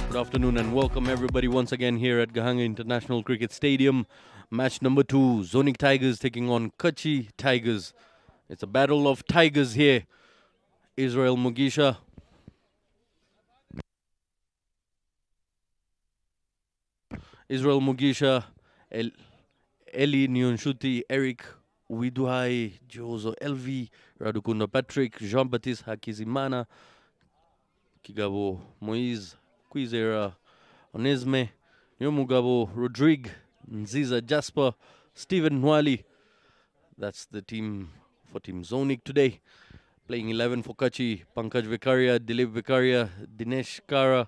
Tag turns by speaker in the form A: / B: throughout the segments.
A: Good afternoon and welcome everybody once again here at Gahanga International Cricket Stadium. Match number 2, Zonic Tigers taking on Kuchi Tigers. It's a battle of tigers here. Israel Mugisha. Eli Nyonshuti, Eric Widuhai, Jozo Elvi, Radukunda Patrick, Jean-Baptiste Hakizimana, Kigabo Moise, Kwizera Onesme, Nyomugabo Rodrigue, Nziza Jasper, Stephen Nwali. That's the team for Team Zonic today. Playing 11 for Kuchi, Pankaj Vikaria, Dilip Vikaria, Dinesh Kara,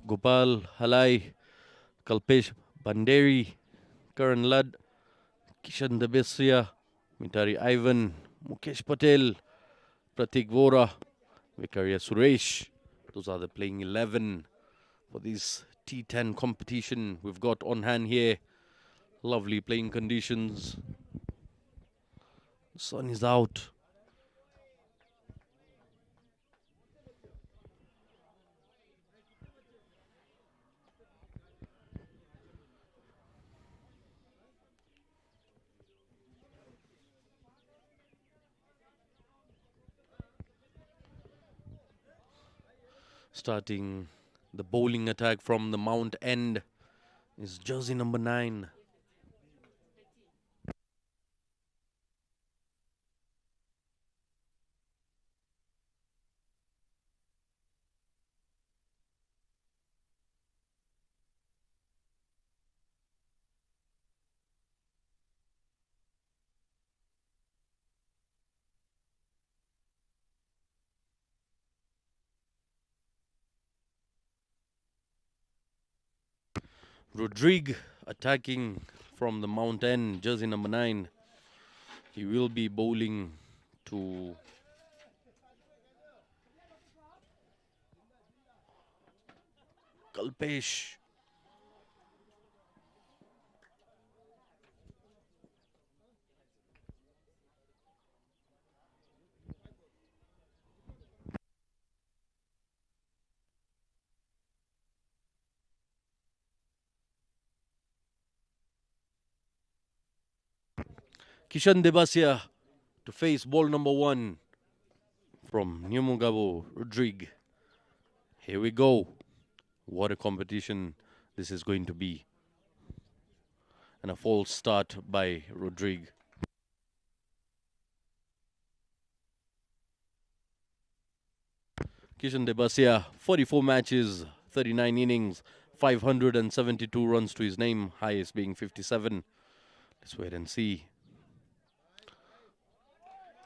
A: Gopal Halai, Kalpesh Banderi, Karan Lad, Kishan Dabesia, Mitari Ivan, Mukesh Patel, Pratik Vora, Vikaria Suresh. Those are the playing 11 for this T10 competition we've got on hand here. Lovely playing conditions. The sun is out. Starting the bowling attack from the Mount End is jersey number 9. Rodrigue attacking from the Mount End, jersey number 9. He will be bowling to Kalpesh. Kishan Debasia to face ball number 1 from Nyamugabo Rodrigue. Here we go. What a competition this is going to be. And a false start by Rodrigue. Kishan Debasia, 44 matches, 39 innings, 572 runs to his name, highest being 57. Let's wait and see.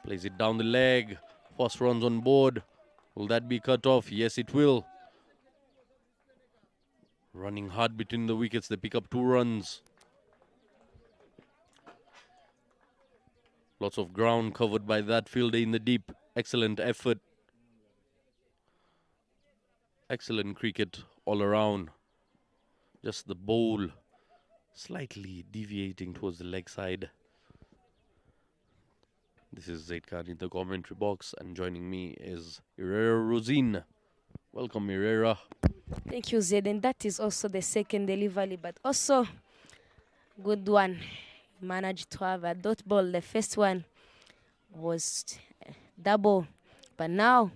A: Plays it down the leg. First runs on board. Will that be cut off? Yes, it will. Running hard between the wickets. They pick up 2 runs. Lots of ground covered by that fielder in the deep. Excellent effort. Excellent cricket all around. Just the bowl slightly deviating towards the leg side. This is Zaid Khan in the commentary box, and joining me is Herrera Rosine. Welcome, Herrera.
B: Thank you, Zaid. And that is also the second delivery, but also good one. Managed to have a dot ball. The first one was double, but now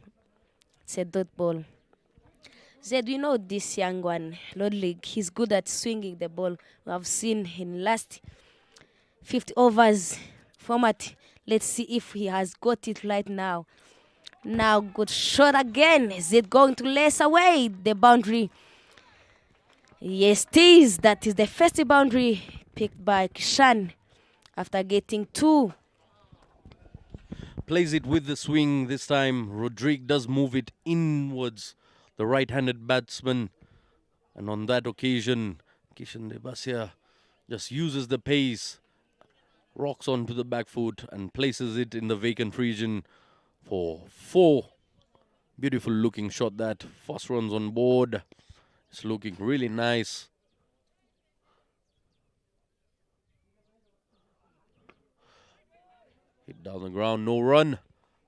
B: it's a dot ball. Zaid, we know this young one, Lord League, he's good at swinging the ball. We have seen in last 50 overs format. Let's see if he has got it right now. Now, good shot again. Is it going to lace away the boundary? Yes, it is. That is the first boundary picked by Kishan after getting 2.
A: Plays it with the swing this time. Rodrigue does move it inwards, the right-handed batsman. And on that occasion, Kishan Debasia just uses the pace, rocks onto the back foot and places it in the vacant region for 4. Beautiful looking shot that. First runs on board. It's looking really nice. Hit down the ground, no run.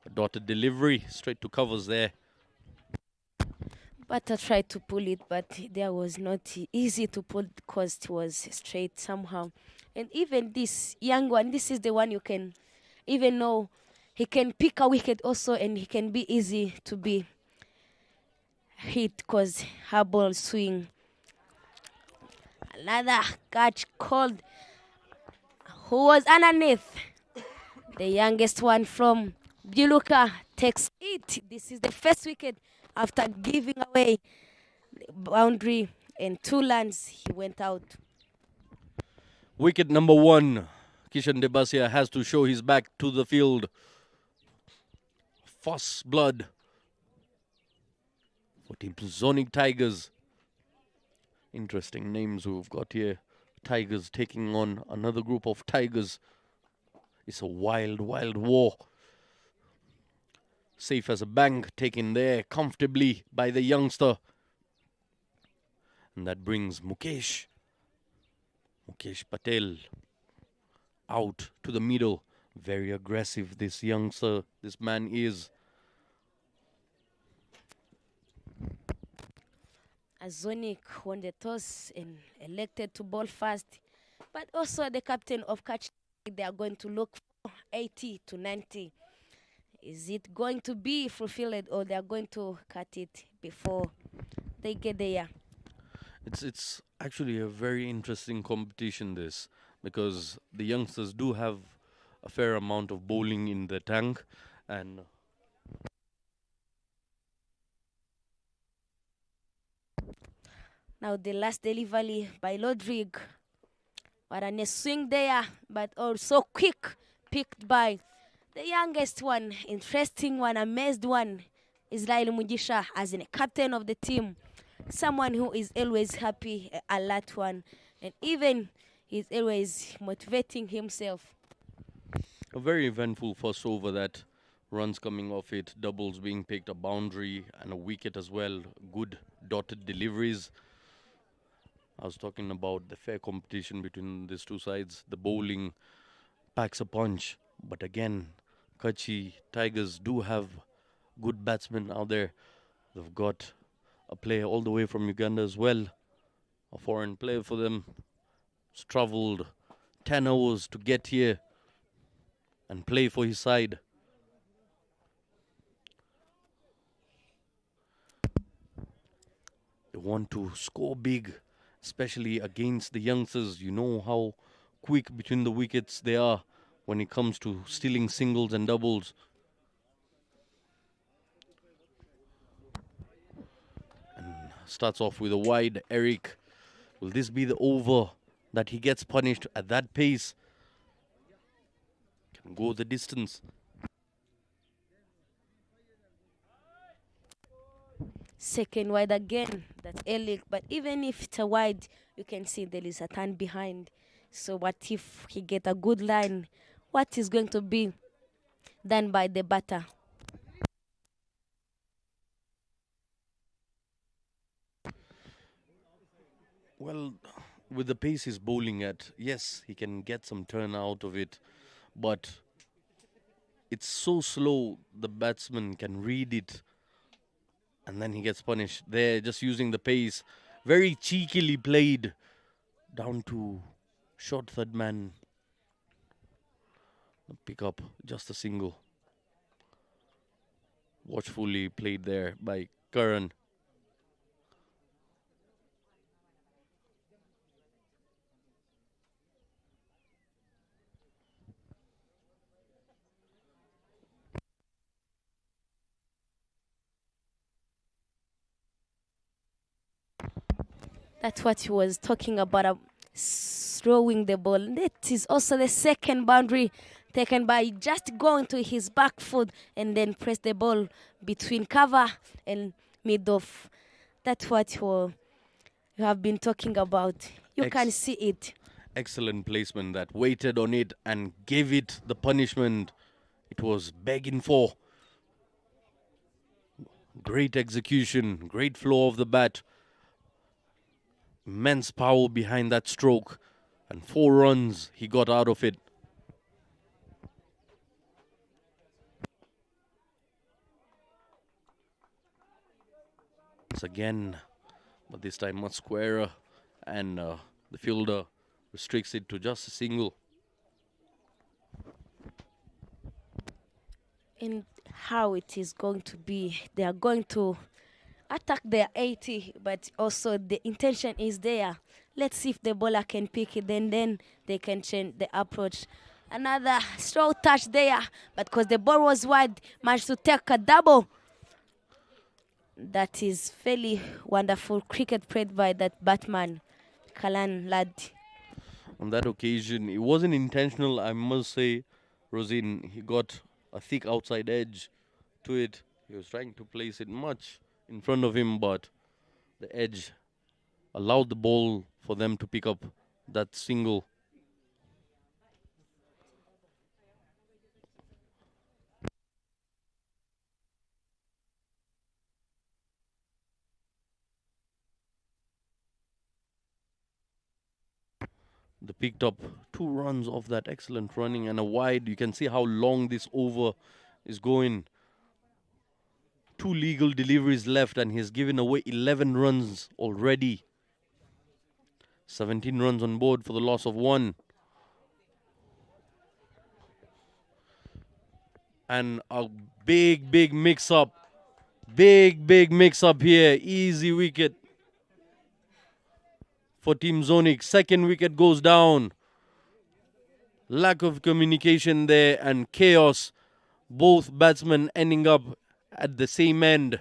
A: A dotted delivery, straight to covers there.
B: But I tried to pull it, but there was not easy to pull because it was straight somehow. And even this young one, this is the one you can even know he can pick a wicket also, and he can be easy to be hit because her ball swing. Another catch called. Who was underneath? The youngest one from Buluka takes it. This is the first wicket after giving away the boundary and 2 runs. He went out.
A: Wicket number 1. Kishan Debasia has to show his back to the field. First blood for Team Zonic Tigers. Interesting names we've got here. Tigers taking on another group of Tigers. It's a wild, wild war. Safe as a bank, taken there comfortably by the youngster. And that brings Mukesh Patel out to the middle. Very aggressive, this youngster, this man is.
B: As Zonic won the toss and elected to bowl first, but also the captain of Catch, they are going to look for 80 to 90. Is it going to be fulfilled, or they are going to cut it before they get there?
A: It's actually a very interesting competition, this, because the youngsters do have a fair amount of bowling in the tank, and
B: now the last delivery by Lodrig. What a swing there, but also quick, picked by the youngest one, interesting one, amazed one, Israel Mujisha, as a captain of the team. Someone who is always happy, alert one, and even he's always motivating himself.
A: a very eventful first over, that runs coming off it, doubles being picked, a boundary and a wicket as well. Good dotted deliveries. I was talking about the fair competition between these two sides. The bowling packs a punch, but again, Kuchi Tigers do have good batsmen out there. They've got a player all the way from Uganda as well, a foreign player for them. He's travelled 10 hours to get here and play for his side. They want to score big, especially against the youngsters. You know how quick between the wickets they are when it comes to stealing singles and doubles. And starts off with a wide. Eric, will this be the over that he gets punished at that pace? Can go the distance.
B: Second wide again, that's Eric, but even if it's a wide, you can see there is a turn behind. So what if he get a good line? What is going to be done by the batter?
A: Well, with the pace he's bowling at, yes, he can get some turn out of it, but it's so slow, the batsman can read it, and then he gets punished. There, just using the pace, very cheekily played down to short third man. Pick up just a single. Watchfully played there by Karan.
B: That's what he was talking about, throwing the ball. That is also the second boundary taken by just going to his back foot and then press the ball between cover and mid-off. That's what you have been talking about. You can see it.
A: Excellent placement, that waited on it and gave it the punishment it was begging for. Great execution, great flow of the bat. Immense power behind that stroke, and 4 runs he got out of it. Once again, but this time much squarer, and the fielder restricts it to just a single.
B: And how it is going to be, they are going to attack their 80, but also the intention is there. Let's see if the bowler can pick it, then they can change the approach. Another strong touch there, but because the ball was wide, managed to take a double. That is fairly wonderful cricket played by that Batman, Kalan lad.
A: On that occasion, it wasn't intentional, I must say. Rosin, he got a thick outside edge to it. He was trying to place it much in front of him, but the edge allowed the ball for them to pick up that single. They picked up 2 runs off that excellent running and a wide. You can see how long this over is going. 2 legal deliveries left, and he's given away 11 runs already. 17 runs on board for the loss of 1. And a big mix-up. Big mix-up here. Easy wicket for Team Zonic. Second wicket goes down. Lack of communication there and chaos. Both batsmen ending up at the same end.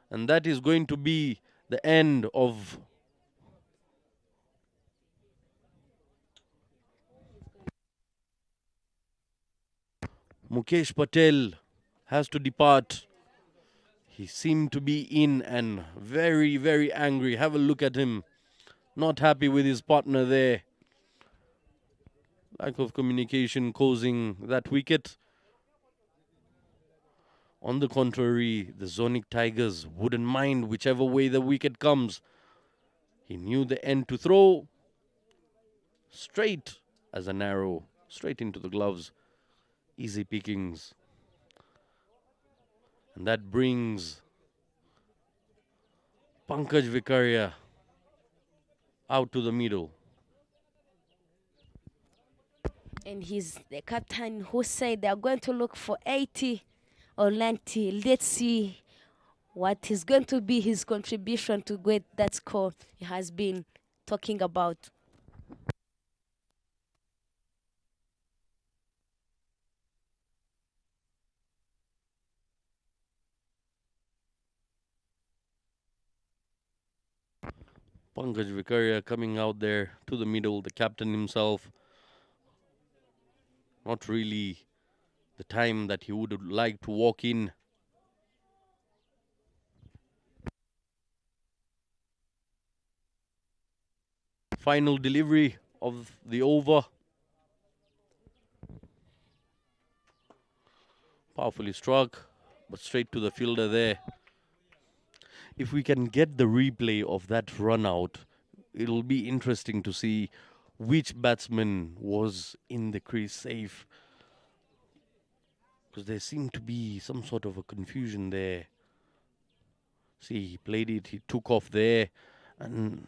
A: And that is going to be the end of Mukesh Patel has to depart. He seemed to be in and very angry. Have a look at him. Not happy with his partner there. Lack of communication causing that wicket. On the contrary, the Zonic Tigers wouldn't mind whichever way the wicket comes. He knew the end to throw. Straight as an arrow. Straight into the gloves. Easy pickings. And that brings Pankaj Vicaria out to the middle.
B: And he's the captain who said they're going to look for 80 or 90. Let's see what is going to be his contribution to get that score he has been talking about.
A: Pankaj Vicaria coming out there to the middle, the captain himself. Not really the time that he would like to walk in. Final delivery of the over. Powerfully struck, but straight to the fielder there. If we can get the replay of that run out, it'll be interesting to see which batsman was in the crease safe. Because there seemed to be some sort of a confusion there. See, he played it, he took off there, and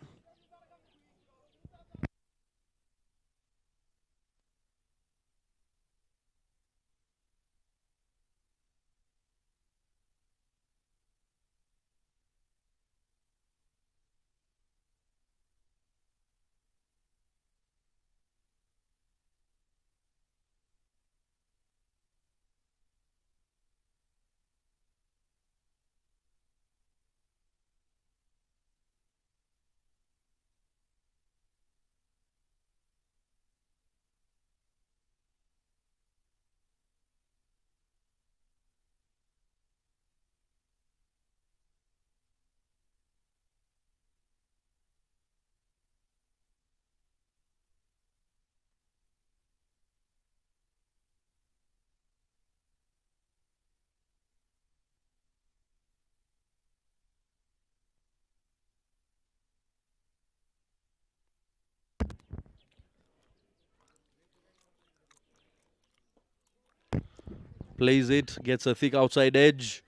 A: plays it, gets a thick outside edge.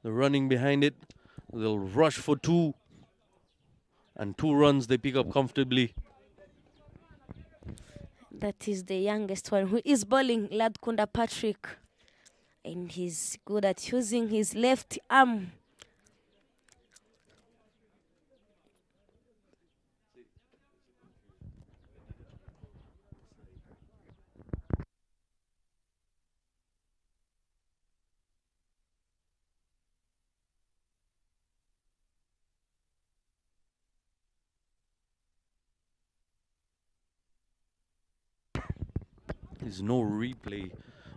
A: They're running behind it. They'll rush for two. And 2 runs they pick up comfortably.
B: That is the youngest one who is bowling, Ladkunda Patrick. And he's good at using his left arm.
A: There's no replay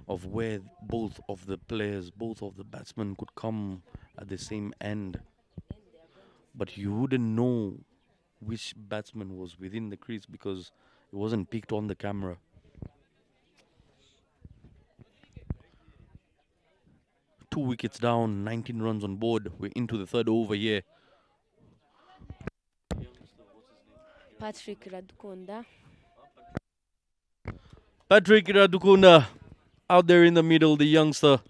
A: of where both of the players, both of the batsmen could come at the same end. But you wouldn't know which batsman was within the crease because it wasn't picked on the camera. Two wickets down, 19 runs on board. We're into the third over here.
B: Patrick Radukunda.
A: Patrick Radukunda out there in the middle, the youngster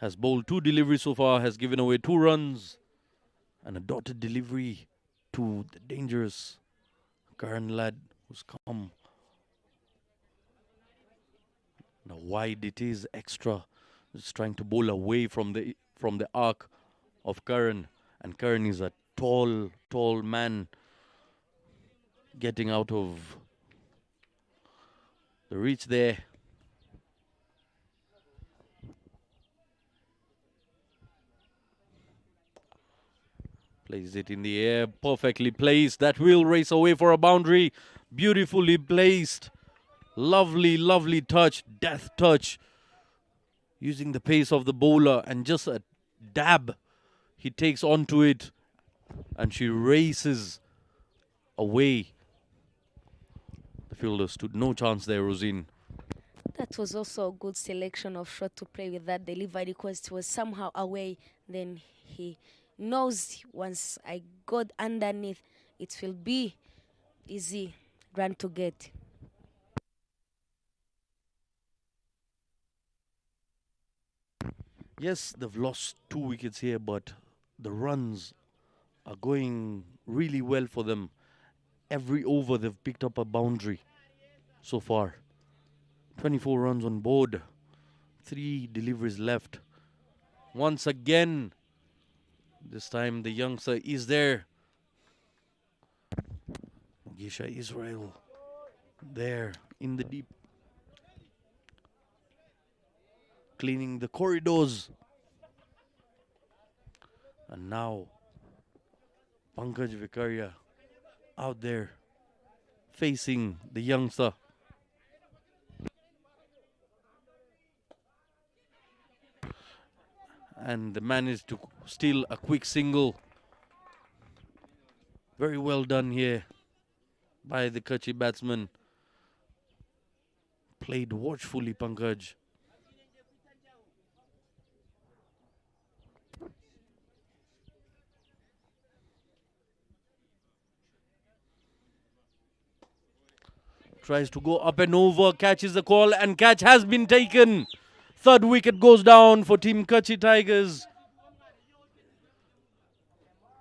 A: has bowled 2 deliveries so far, has given away 2 runs and a dotted delivery to the dangerous Karan lad who's come. Now wide it is, extra. Just trying to bowl away from the arc of Karan, and Karan is a tall man getting out of the reach there. Plays it in the air, perfectly placed. That will race away for a boundary. Beautifully placed. Lovely touch, death touch. Using the pace of the bowler and just a dab. He takes onto it and she races away. The fielder stood no chance there, Rosine.
B: That was also a good selection of shot to play with that delivery because it was somehow away. Then he knows once I got underneath, it will be easy run to get.
A: Yes, they've lost 2 wickets here, but the runs are going really well for them. Every over they've picked up a boundary so far. 24 runs on board. 3 deliveries left. Once again, this time the youngster is there. Gisha Israel there in the deep. Cleaning the corridors. And now Pankaj Vicaria out there facing the youngster. And they managed to steal a quick single. Very well done here by the Kuchi batsman. Played watchfully, Pankaj. Tries to go up and over, catches the call, and catch has been taken. Third wicket goes down for Team Kuchi Tigers.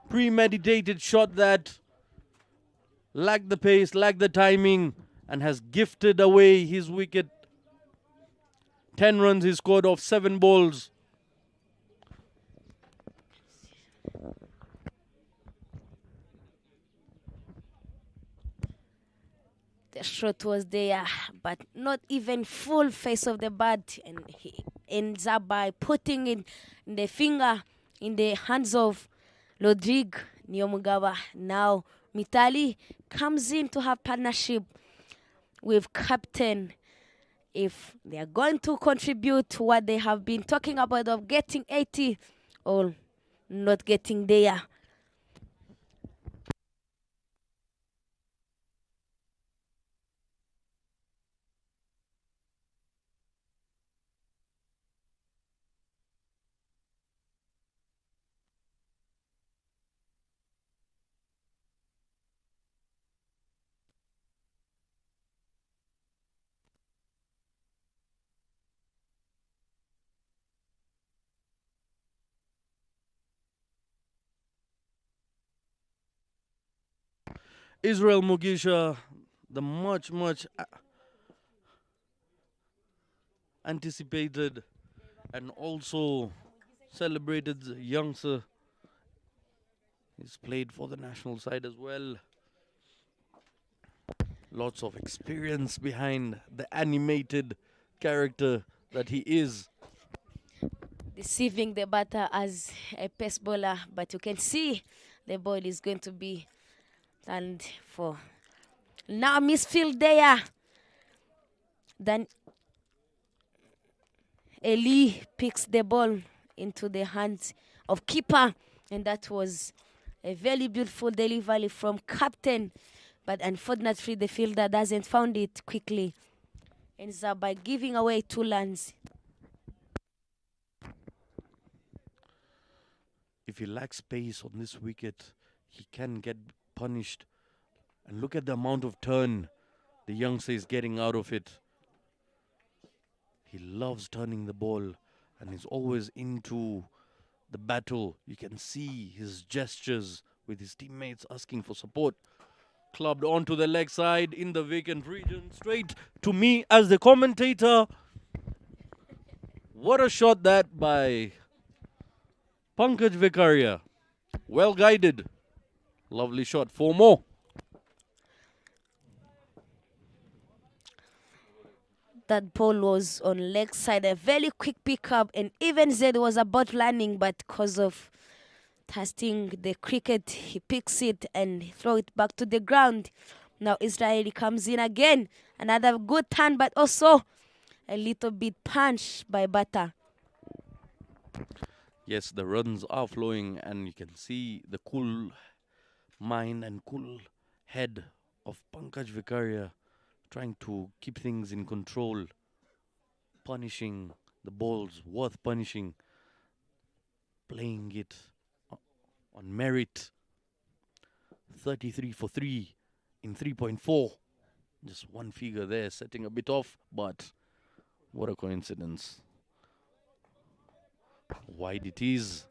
A: Premeditated shot that lacked the pace, lacked the timing, and has gifted away his wicket. 10 runs he scored off 7 balls.
B: The shot was there, but not even full face of the bat, and he ends up by putting in the finger in the hands of Rodrigue Nyomugawa. Now Mitali comes in to have partnership with captain. If they are going to contribute to what they have been talking about of getting 80 or not getting there.
A: Israel Mugisha, the much anticipated and also celebrated youngster, he's played for the national side as well. Lots of experience behind the animated character that he is.
B: Deceiving the batter as a pace bowler, but you can see the ball is going to be turned for. Now misfield there. Then Eli picks the ball into the hands of keeper, and that was a very beautiful delivery from captain, but unfortunately the fielder doesn't find it quickly, ends up by giving away 2 runs.
A: If he lacks pace on this wicket, he can get punished. And look at the amount of turn the youngster is getting out of it. He loves turning the ball and is always into the battle. You can see his gestures with his teammates asking for support. Clubbed onto the leg side in the vacant region, straight to me as the commentator. What a shot that by Pankaj Vikaria. Well guided. Lovely shot. 4 more.
B: That ball was on leg side, a very quick pickup, and even Zed was about landing, but because of testing the cricket, he picks it and throw it back to the ground. Now Israeli comes in again. Another good turn, but also a little bit punch by batter.
A: Yes, the runs are flowing, and you can see the cool mind and cool head of Pankaj Vikaria trying to keep things in control, punishing the balls worth punishing, playing it on merit. 33 for 3 in 3.4. Just one figure there, setting a bit off, but what a coincidence. Wide it is.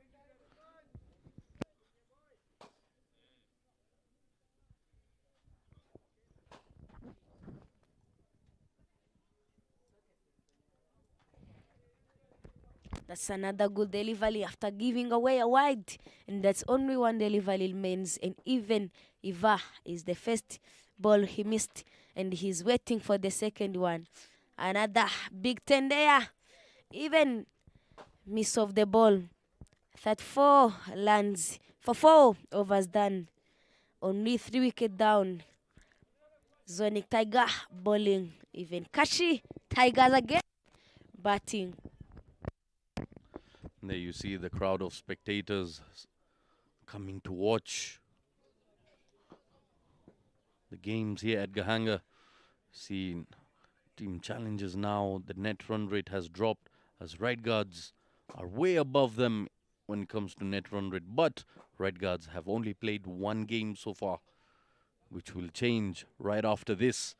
B: That's another good delivery after giving away a wide. And that's only one delivery remains. And even Iva is the first ball he missed. And he's waiting for the second one. Another big 10 there. Even miss of the ball. 34 lands for 4 overs done. Only 3 wicket down. Zonic Tiger bowling. Even Kuchi Tigers again batting.
A: There you see the crowd of spectators coming to watch the games here at Gahanga. See team challenges now. The net run rate has dropped as right guards are way above them when it comes to net run rate. But right guards have only played 1 game so far, which will change right after this.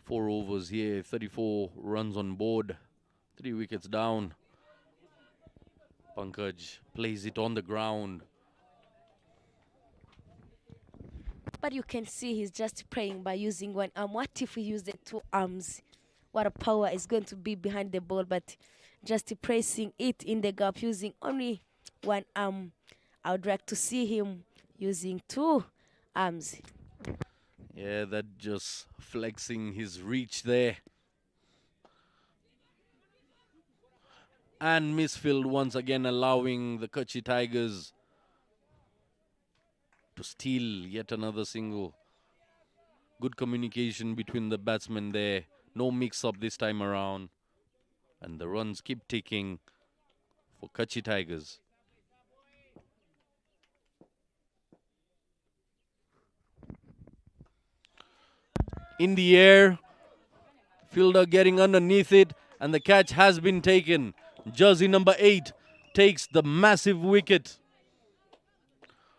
A: Four overs here, 34 runs on board, 3 wickets down. Pankaj plays it on the ground.
B: But you can see he's just praying by using one arm. What if we use the 2 arms? What a power is going to be behind the ball, but just pressing it in the gap using only 1 arm. I would like to see him using 2 arms.
A: Yeah, that just flexing his reach there. And misfield once again, allowing the Kuchi Tigers to steal yet another single. Good communication between the batsmen there. No mix-up this time around. And the runs keep ticking for Kuchi Tigers. In the air, fielder getting underneath it, and the catch has been taken. Jersey number 8 takes the massive wicket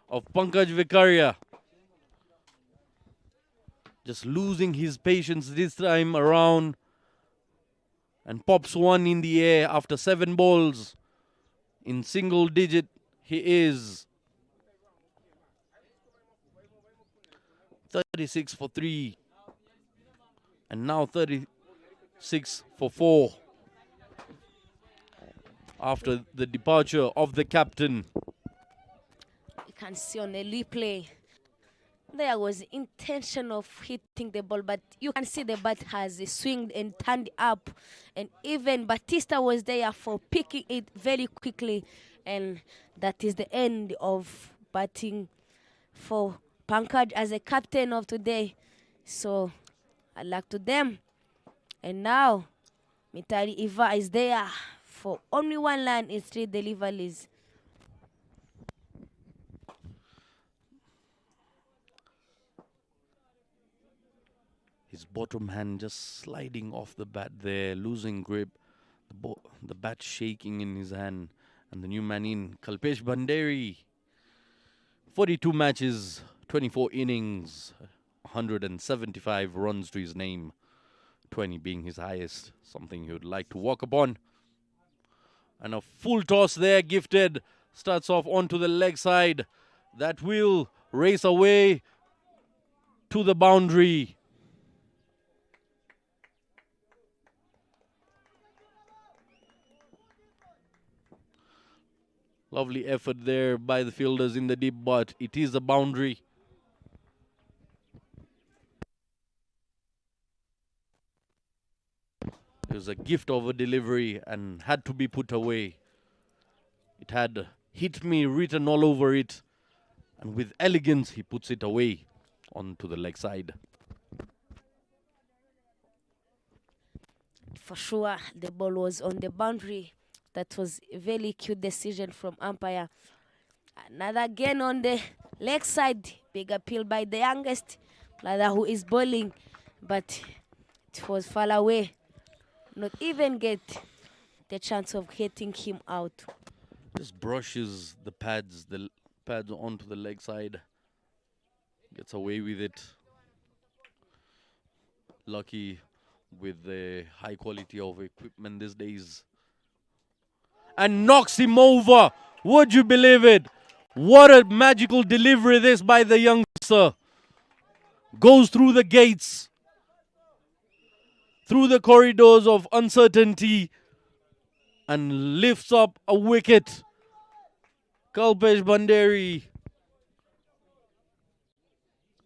A: of Pankaj Vikaria. Just losing his patience this time around, and pops one in the air after 7 balls. In single digit, he is 36 for 3. And now 36 for 4. After the departure of the captain.
B: You can see on the replay, there was intention of hitting the ball, but you can see the bat has swinged and turned up. And even Batista was there for picking it very quickly. And that is the end of batting for Pankaj as a captain of today. So, good luck to them. And now, Mitali Iva is there for only one line in 3 deliveries.
A: His bottom hand just sliding off the bat there, losing grip. The bat shaking in his hand. And the new man in, Kalpesh Banderi. 42 matches, 24 innings, 175 runs to his name. 20 being his highest, something he would like to walk upon. And a full toss there, gifted. Starts off onto the leg side. That will race away to the boundary. Lovely effort there by the fielders in the deep, but it is a boundary. It was a gift of a delivery and had to be put away. It had "hit me" written all over it. And with elegance, he puts it away onto the leg side.
B: For sure, the ball was on the boundary. That was a very cute decision from umpire. Another again on the leg side. Big appeal by the youngest player who is bowling. But it was far away. Not even get the chance of getting him out.
A: Just brushes the pads onto the leg side. Gets away with it. Lucky with the high quality of equipment these days. And knocks him over. Would you believe it? What a magical delivery this by the youngster. Goes through the gates, through the corridors of uncertainty, and lifts up a wicket. Kalpesh Banderi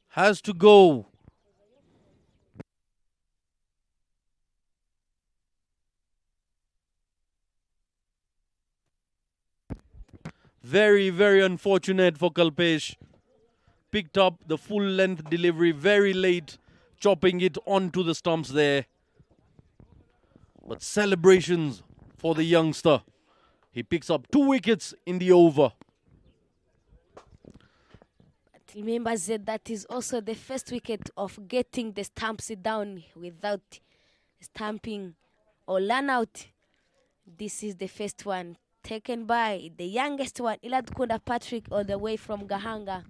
A: has to go. Very, very unfortunate for Kalpesh. Picked up the full length delivery very late, chopping it onto the stumps there. But celebrations for the youngster. He picks up 2 wickets in the over.
B: But remember that is also the first wicket of getting the stumps down without stamping or run out. This is the first one taken by the youngest one, Iladkunda Patrick, all the way from Gahanga.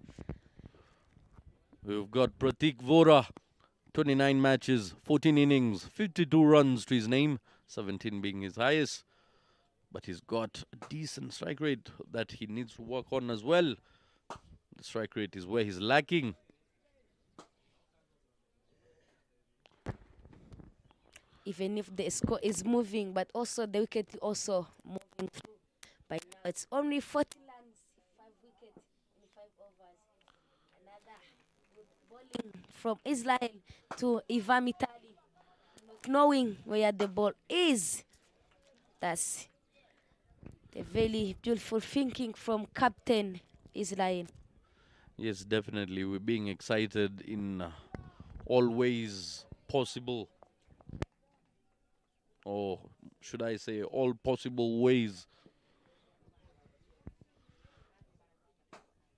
A: We've got Pratik Vora, 29 matches, 14 innings, 52 runs to his name, 17 being his highest. But he's got a decent strike rate that he needs to work on as well. The strike rate is where he's lacking.
B: Even if the score is moving, but also the wicket also moving through. By now, it's only 40 runs, 5 wickets in 5 overs. Another good bowling from Israel to Ivan Mitali, not knowing where the ball is. That's the very beautiful thinking from Captain Israel.
A: Yes, definitely. We're being excited in all ways possible. Or should I say all possible ways.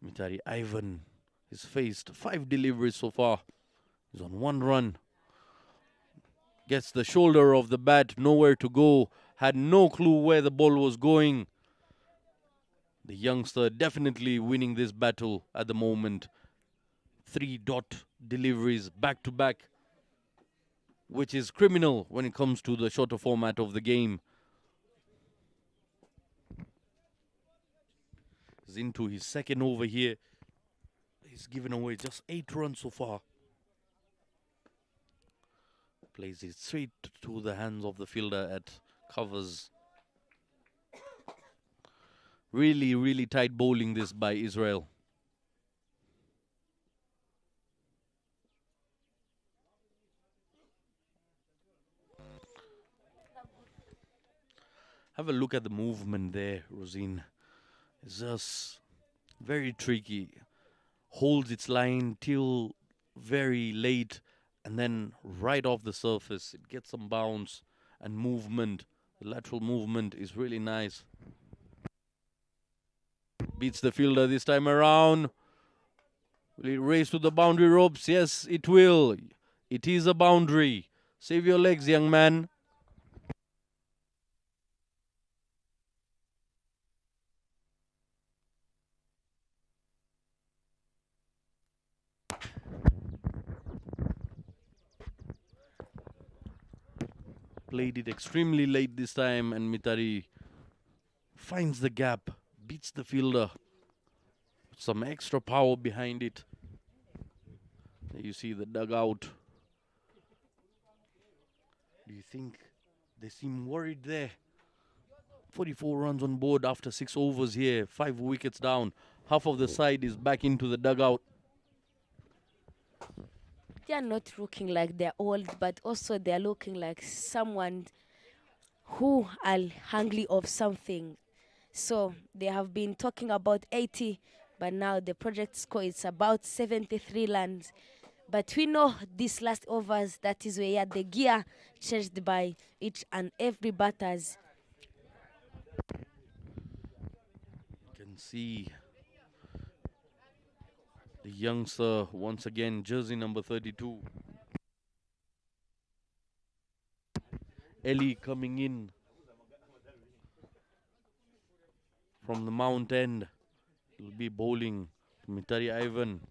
A: Mitari Ivan has faced 5 deliveries so far. He's on 1 run. Gets the shoulder of the bat, nowhere to go. Had no clue where the ball was going. The youngster definitely winning this battle at the moment. 3 dot deliveries back to back, which is criminal when it comes to the shorter format of the game. He's into his second over here. He's given away just 8 runs so far. Plays it straight to the hands of the fielder at covers. Really, really tight bowling this by Israel. Have a look at the movement there, Rosine. It's just very tricky. Holds its line till very late, and then right off the surface, it gets some bounce and movement. The lateral movement is really nice. Beats the fielder this time around. Will it race to the boundary ropes? Yes, it will. It is a boundary. Save your legs, young man. Played it extremely late this time, and Mitari finds the gap, beats the fielder. Some extra power behind it. There you see the dugout. Do you think they seem worried there? 44 runs on board after 6 overs here, 5 wickets down. Half of the side is back into the dugout.
B: They are not looking like they're old, but also they're looking like someone who are hungry of something. So they have been talking about 80, but now the project score is about 73 runs. But we know these last overs, that is where the gear changed by each and every batters.
A: You can see the youngster once again, jersey number 32. Ellie coming in from the mount end. He'll be bowling to Mitari Ivan.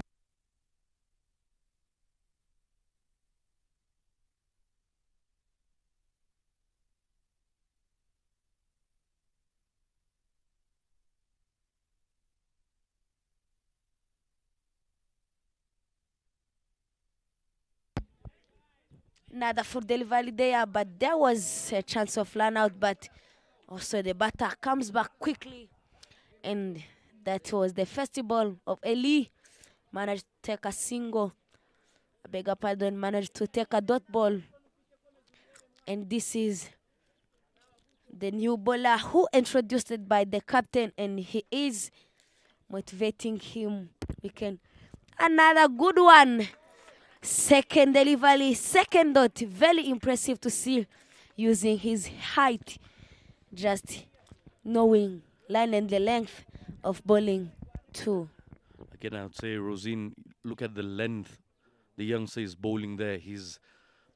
B: Nada for delivery there, but there was a chance of run out, but also the batter comes back quickly. And that was the first ball of Eli. Managed to take a single. I beg your pardon, managed to take a dot ball. And this is the new bowler who introduced it by the captain, and he is motivating him. We can another good one. Second delivery, second dot. Very impressive to see, using his height, just knowing line and the length of bowling too.
A: Again, I would say, Rosine, look at the length the youngster is bowling there. He's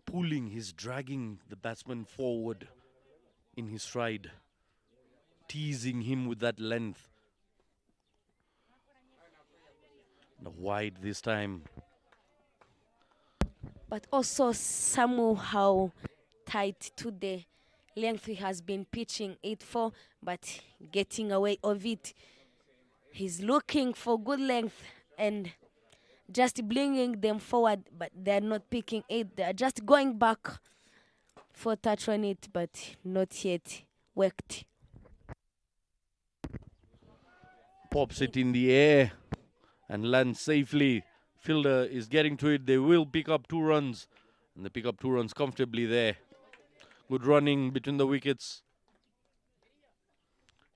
A: pulling, he's dragging the batsman forward in his stride, teasing him with that length. The wide this time.
B: But also somehow tight to the length he has been pitching it for, but getting away of it. He's looking for good length and just bringing them forward, but they're not picking it. They're just going back for touch on it, but not yet worked.
A: Pops it in the air and lands safely. Fielder is getting to it. They will pick up 2 runs, and they pick up 2 runs comfortably there. Good running between the wickets.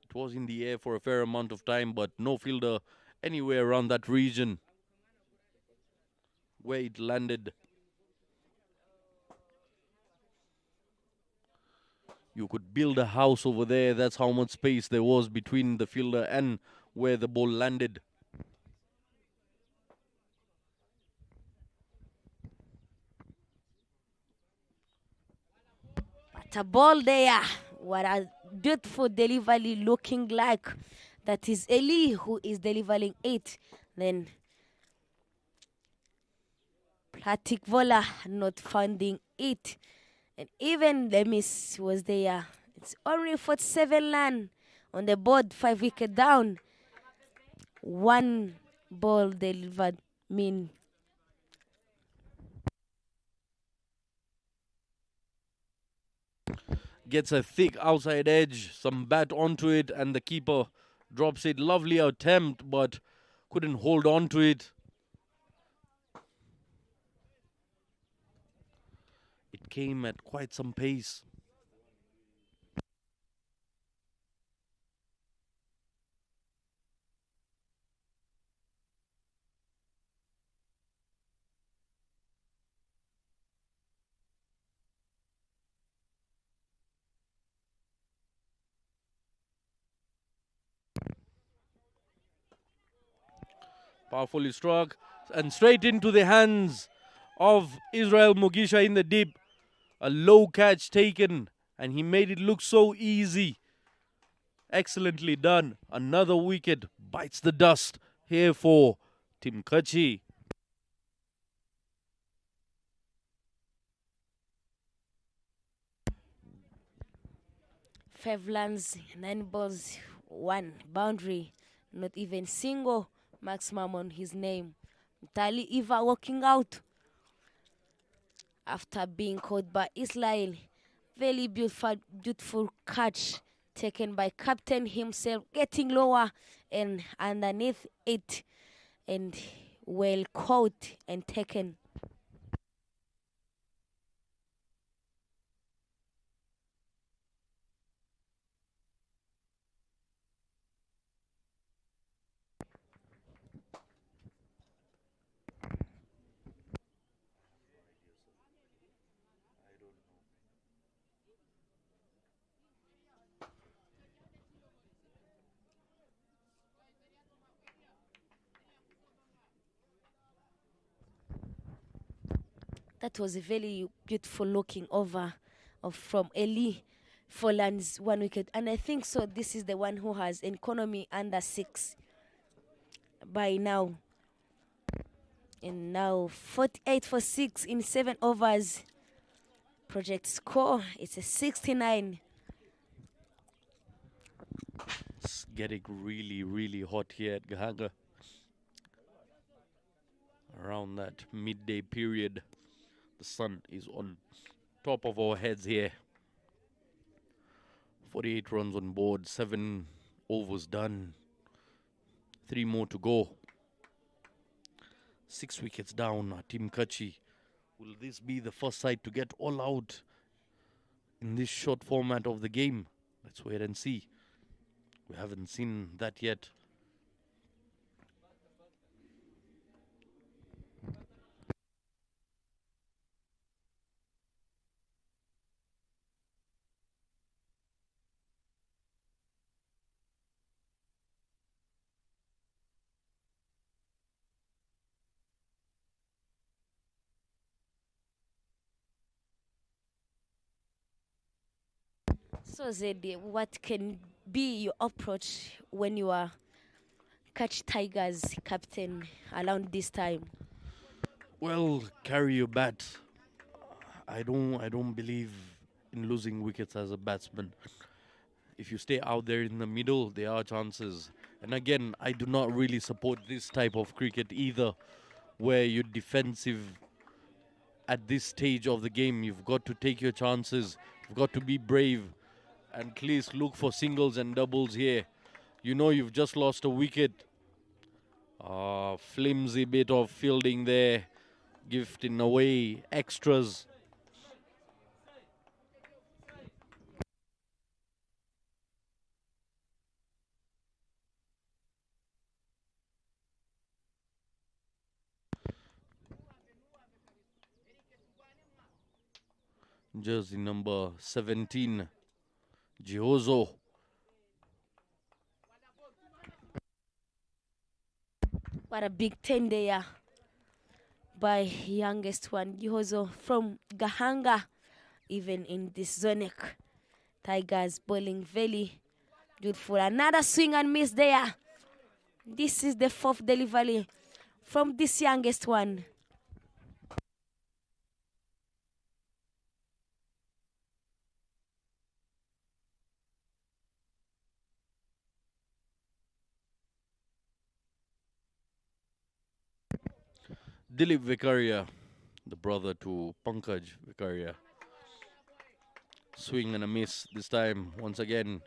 A: It was in the air for a fair amount of time, but no fielder anywhere around that region where it landed. You could build a house over there. That's how much space there was between the fielder and where the ball landed.
B: But a ball there. What a beautiful delivery looking like. That is Eli who is delivering it. Then Pratik Vola not finding it. And even the miss was there. It's only 47 run on the board, 5 wicket down. One ball delivered mean.
A: Gets a thick outside edge, some bat onto it, and the keeper drops it. Lovely attempt, but couldn't hold on to it. It came at quite some pace. Powerfully struck and straight into the hands of Israel Mugisha in the deep. A low catch taken, and he made it look so easy. Excellently done. Another wicket bites the dust here for Team Kuchi.
B: Five runs, 9 balls, 1 boundary, not even single maximum on his name. Tali Eva walking out after being caught by Israel. Very beautiful catch taken by captain himself, getting lower and underneath it, and well caught and taken. That was a very beautiful looking over from Eli Folland's 1 wicket. And I think so this is the one who has an economy under 6 by now. And now 48 for 6 in 7 overs. Project score, it's a 69.
A: It's getting really, really hot here at Gahanga. Around that midday period, the sun is on top of our heads here. 48 runs on board, 7 overs done, 3 more to go. 6 wickets down, Team Kuchi. Will this be the first side to get all out in this short format of the game? Let's wait and see. We haven't seen that yet.
B: So Zedi, what can be your approach when you are Catch Tigers captain around this time?
A: Well, carry your bat. I don't believe in losing wickets as a batsman. If you stay out there in the middle, there are chances. And again, I do not really support this type of cricket either, where you're defensive at this stage of the game. You've got to take your chances. You've got to be brave and please look for singles and doubles here. You know you've just lost a wicket. Flimsy bit of fielding there, gifting away extras. Jersey number 17, Giozo.
B: What a big 10 there by youngest one, Gihozo from Gahanga. Even in this Zonic, Tigers bowling very beautiful. Another swing and miss there. This is the 4th delivery from this youngest one.
A: Dilip Vicaria, the brother to Pankaj Vicaria. Swing and a miss this time. Once again,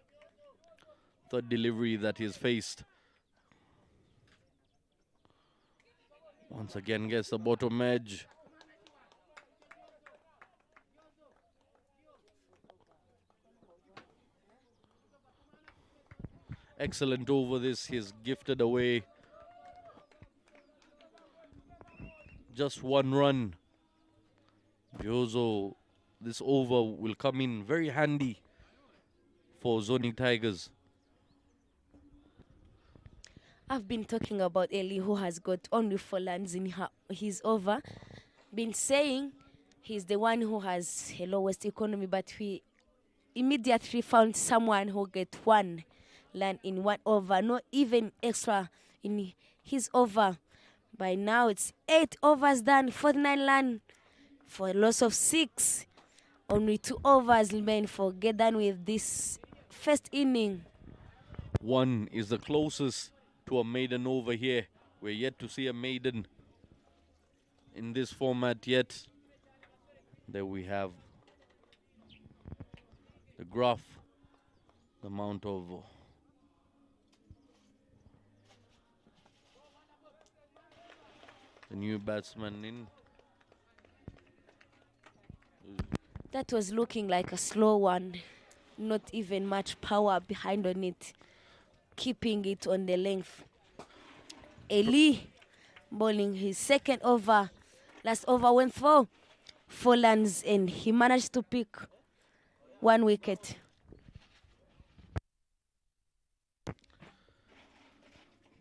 A: third delivery that he's faced. Once again gets the bottom edge. Excellent over this. He's gifted away just one run. Jozo, this over will come in very handy for Zonic Tigers.
B: I've been talking about Eli, who has got only 4 runs in his over. Been saying he's the one who has the lowest economy, but we immediately found someone who get 1 run in 1 over, not even extra in his over. By now it's 8 overs done, 49 run for a loss of 6. Only 2 overs remain for get done with this first inning.
A: 1 is the closest to a maiden over here. We're yet to see a maiden in this format yet. There we have the graph, the amount of the new batsman in.
B: That was looking like a slow one, not even much power behind on it, keeping it on the length. Eli bowling his second over. Last over went for 4 runs and he managed to pick 1 wicket.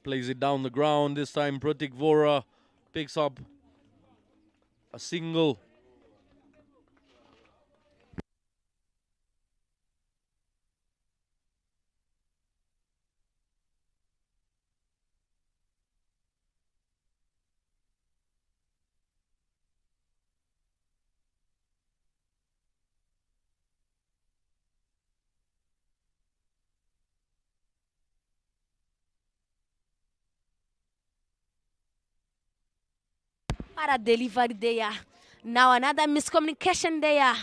A: Plays it down the ground. This time Pratik Vora picks up a single.
B: What a delivery there. Now another miscommunication there.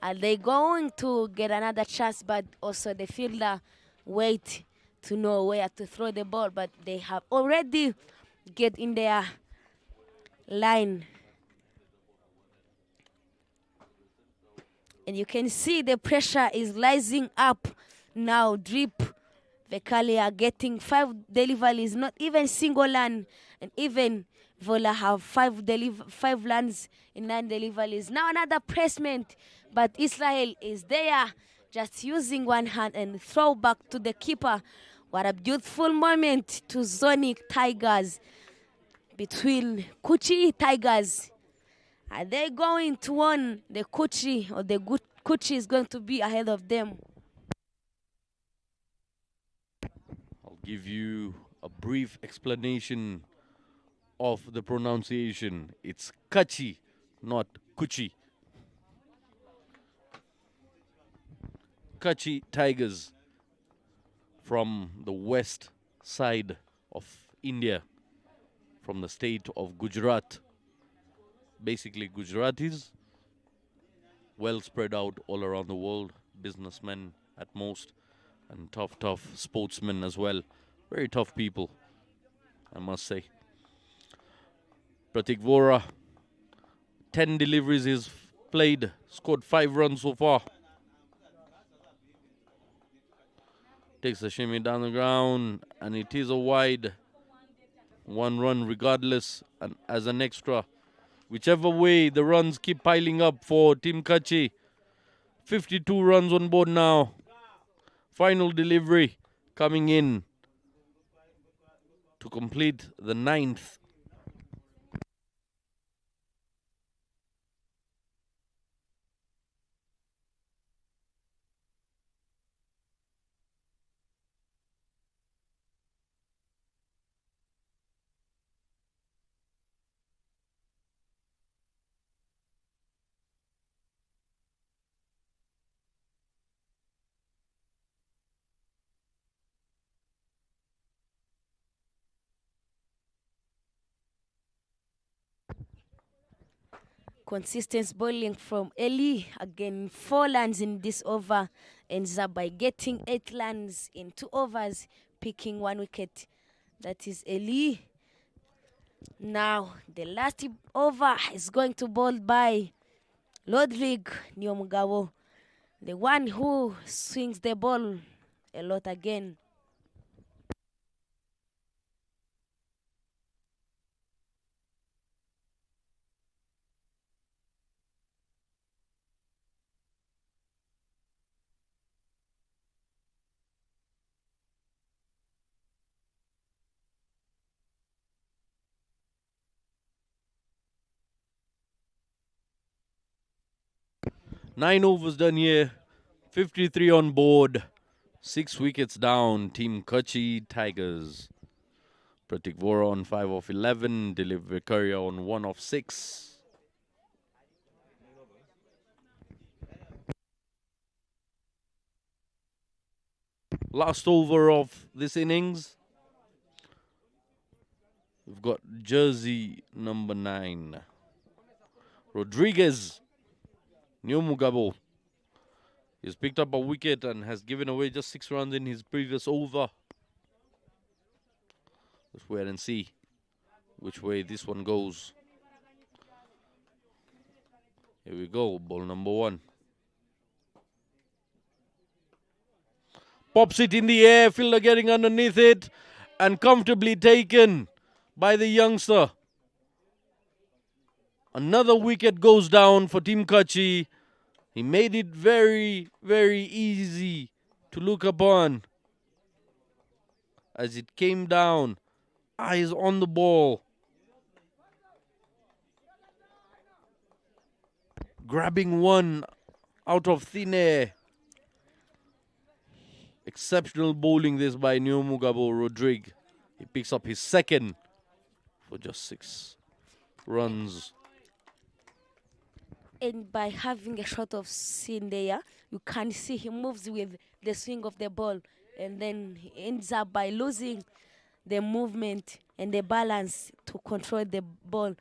B: Are they going to get another chance? But also the fielder wait to know where to throw the ball. But they have already get in their line. And you can see the pressure is rising up now. Drip Vekali are getting 5 deliveries, not even single run. And even Vola have 5 runs in 9 deliveries. Now another pressment, but Israel is there, just using one hand and throw back to the keeper. What a beautiful moment to Zonic Tigers between Kuchi Tigers. Are they going to win the Kuchi, or the good Kuchi is going to be ahead of them?
A: I'll give you a brief explanation of the pronunciation. It's Kachi, not Kuchi. Kachi Tigers from the west side of India, from the state of Gujarat. Basically Gujaratis, well spread out all around the world, businessmen at most, and tough sportsmen as well. Very tough people, I must say. Pratik Vora, 10 deliveries he's played, scored 5 runs so far. Takes a shimmy down the ground, and it is a wide. 1 run regardless, and as an extra. Whichever way, the runs keep piling up for Team Kachi. 52 runs on board now. Final delivery coming in to complete the 9th.
B: Consistent bowling from Eli. Again, 4 runs in this over. Ends up by getting 8 runs in 2 overs, picking 1 wicket. That is Eli. Now, the last over is going to bowl by Rodrigue Nyomugabo, the one who swings the ball a lot again.
A: Nine overs done here. 53 on board. 6 wickets down. Team Kuchi Tigers. Pratik Vora on 5 of 11. Dilip Vicaria on 1 of 6. Last over of this innings. We've got jersey number 9. Rodriguez Nyomugabo. He's picked up a wicket and has given away just 6 runs in his previous over. Let's wait and see which way this one goes. Here we go, ball number 1. Pops it in the air, fielder getting underneath it and comfortably taken by the youngster. Another wicket goes down for Team Kuchi. He made it very, very easy to look upon as it came down. Eyes on the ball. Grabbing one out of thin air. Exceptional bowling this by Nyomugabo Rodrigue. He picks up his second for just 6 runs.
B: And by having a shot of sin there, you can see he moves with the swing of the ball, and then he ends up by losing the movement and the balance to control the ball.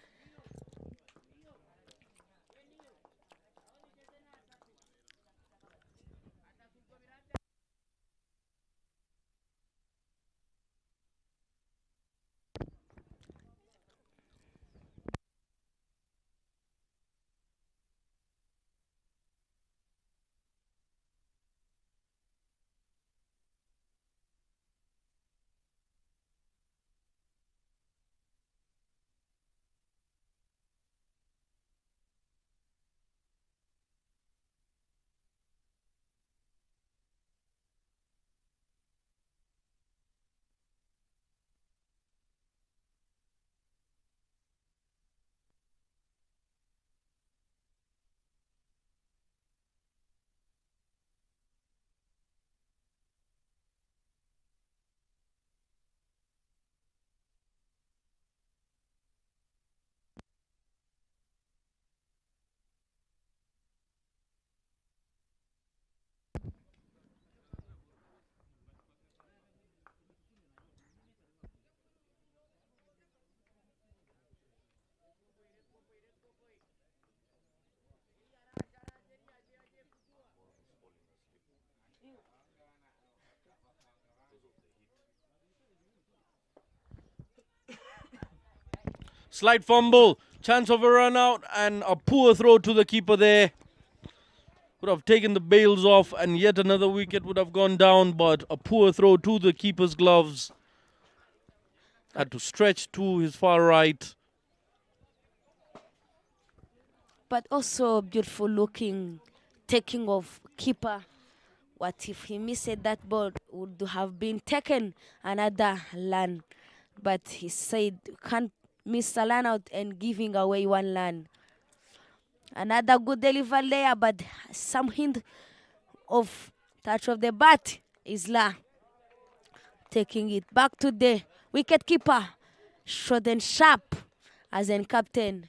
A: Slight fumble, chance of a run out, and a poor throw to the keeper there. Would have taken the bails off, and yet another wicket would have gone down, but a poor throw to the keeper's gloves. Had to stretch to his far right.
B: But also beautiful looking taking of keeper. What if he missed that ball? Would have been taken another run. But he said can't miss a run out and giving away 1 run. Another good delivery there, but some hint of touch of the bat. Isla taking it back to the wicket keeper. Short and sharp as in captain.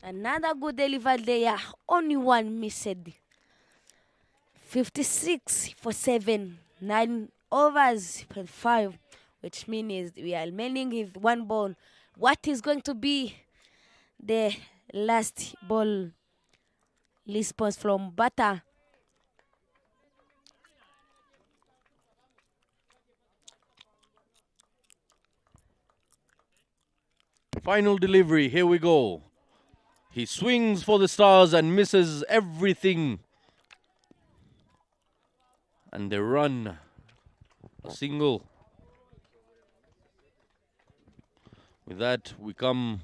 B: Another good delivery there. Only one missed. 56 for 7. 9 overs per 5. Which means we are remaining with one ball. What is going to be the last ball response from batter?
A: Final delivery, here we go. He swings for the stars and misses everything. And they run a single. With that, we come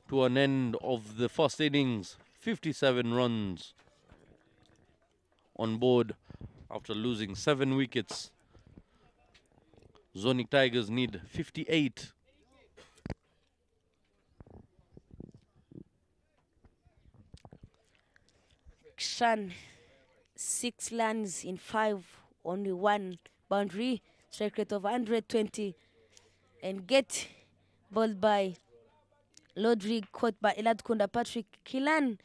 A: to an end of the first innings. 57 runs on board after losing 7 wickets. Zonic Tigers need 58.
B: Shan, 6 runs in 5, only 1 boundary, strike rate of 120, and get balled by Lodrig, caught by Eladkunda Patrick Kilan.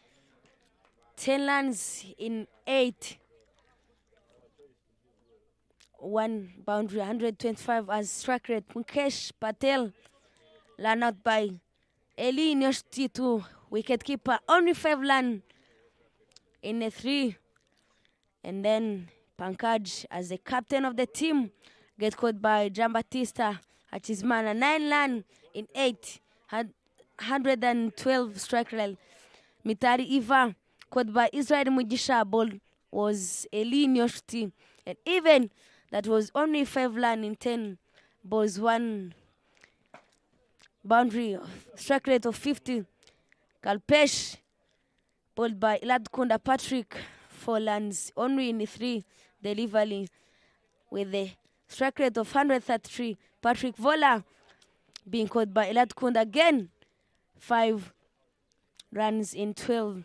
B: 10 runs in 8, 1 boundary, 125 as strike rate. Mukesh Patel run out by Eli Nyoshti to wicketkeeper, only 5 runs in a 3. And then Pankaj, as the captain of the team, get caught by Giambattista Hachizmana. 9 runs in 8, 112 strike rate. Mitari Iva, caught by Israel Mujisha. Ball was Eli Nyoshti. And even that was only 5 runs in 10 balls, 1 boundary, strike rate of 50. Kalpesh, bowled by Eladkunda Patrick, 4 runs, only in 3 delivery, with the strike rate of 133. Patrick Vola being caught by Eladkunda again, 5 runs in 12.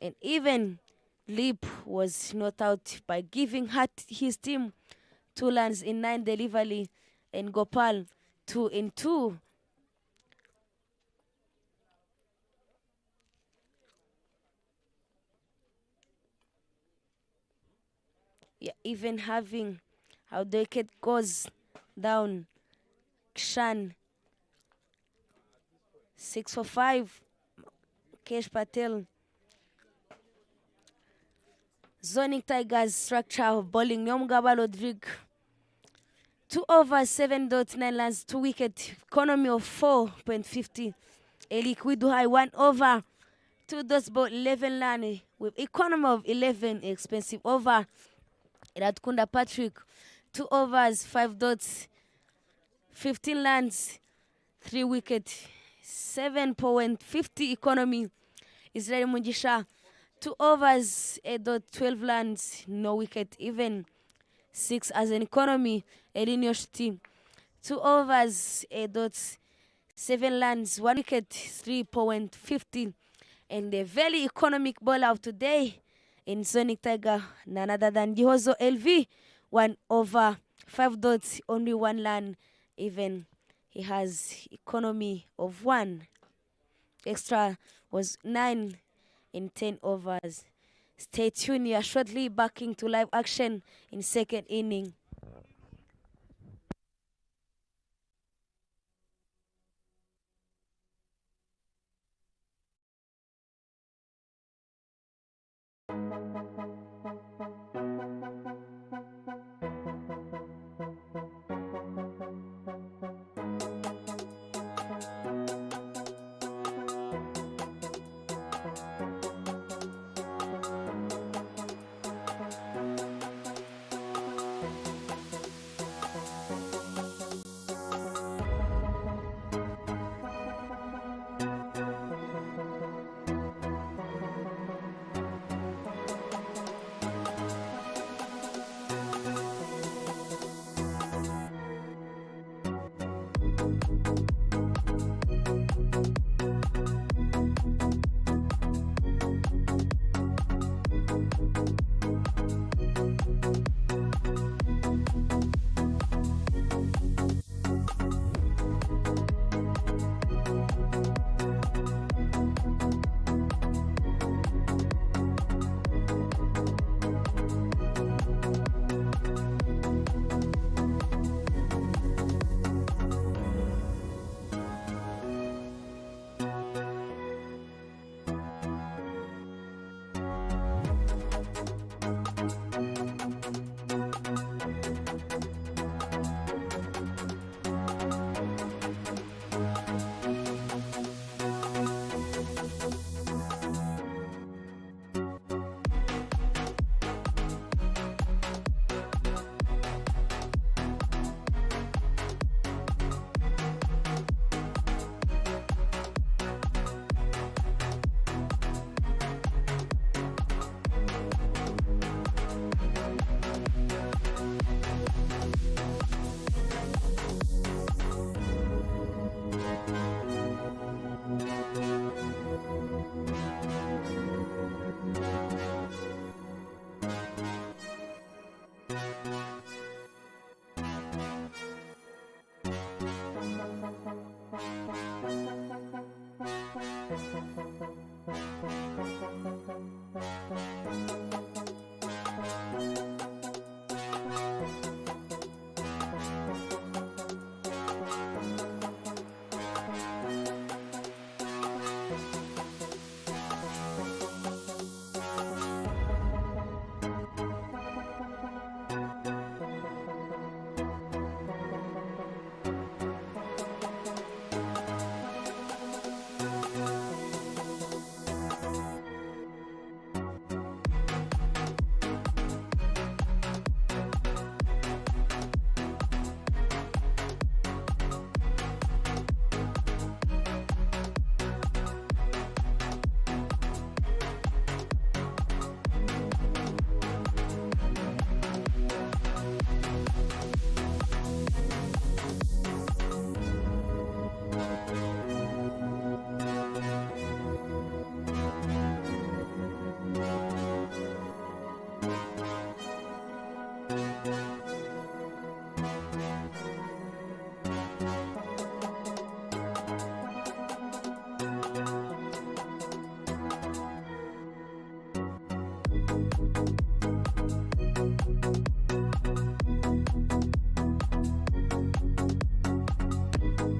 B: And even Leap was not out by giving his team 2 runs in 9 delivery, and Gopal 2 in 2. Yeah, even having how the wicket goes down. Kshan, 6 for 5. Kesh Patel. Zonic Tigers structure of bowling. Nyomgaba Lodrig, 2 overs, 7.9 runs, 2 wicket, economy of 4.50. Eliquidu High, 1 over, 2 dots ball, 11 runs, with economy of 11, expensive over. Eladkunda Patrick, 2 overs, 5 dots, 15 runs, 3 wicket, 7.50 economy. Israel Mujisha, 2 overs, 8.12 runs, no wicket, even 6 as an economy. Eliniosh team, 2 overs, 8.7 runs, 1 wicket, 3.50. And the very economic ball out today in Zonic Tiger, none other than Gihozo LV, 1 over, 5 dots, only 1 run, even he has economy of 1. Extra was 9 in 10 overs. Stay tuned, you are shortly back into live action in second inning.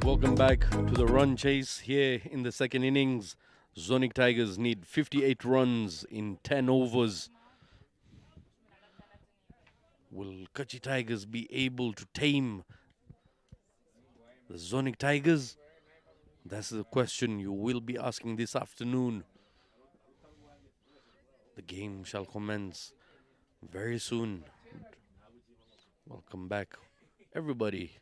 A: Welcome back to the run chase here in the second innings. Zonic Tigers need 58 runs in 10 overs. Will Kuchi Tigers be able to tame the Zonic Tigers? That's the question you will be asking this afternoon. The game shall commence very soon. Welcome back, everybody.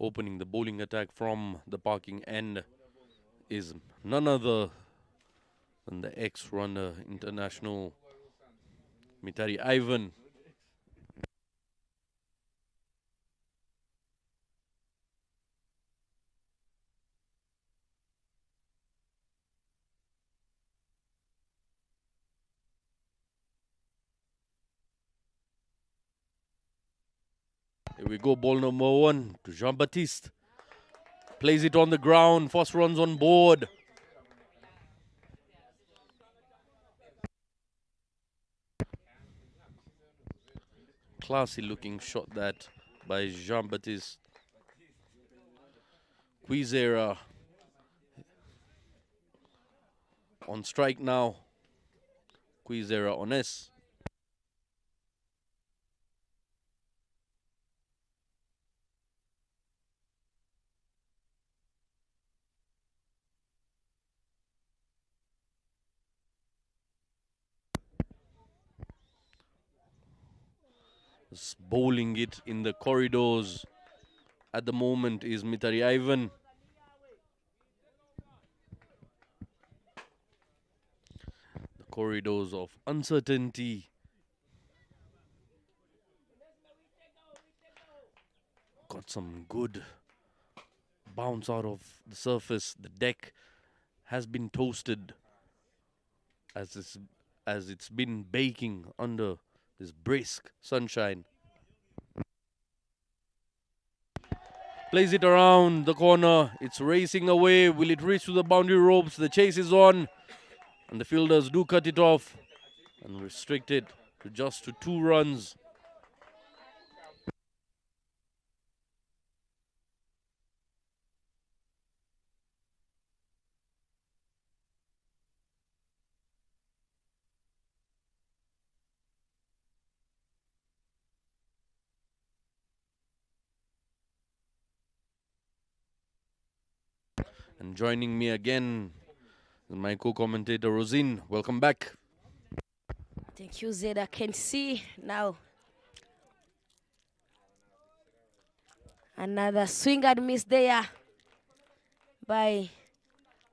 A: Opening the bowling attack from the parking end is none other than the ex-runner international Mitari Ivan. Here we go, ball number 1 to Jean-Baptiste. Plays it on the ground, first runs on board. Classy looking shot that by Jean-Baptiste. Quizera on strike now. Quizera on S. Bowling it in the corridors at the moment is Mitari Ivan. The corridors of uncertainty. Got some good bounce out of the surface. The deck has been toasted as it's been baking under this brisk sunshine. Plays it around the corner. It's racing away. Will it reach to the boundary ropes? The chase is on. And the fielders do cut it off and restrict it to just 2 runs. And joining me again is my co-commentator Rosine. Welcome back.
B: Thank you, Zed. I can see now another swing and miss there by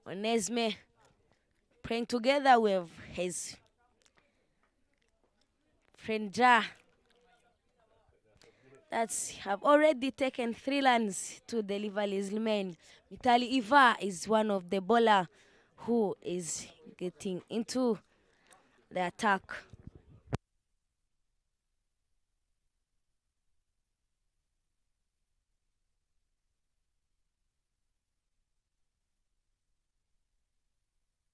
B: Onesme. Playing together with his friend Ja. That's have already taken 3 runs to the Liverpool's remain. Mitali Iva is one of the bowler who is getting into the attack.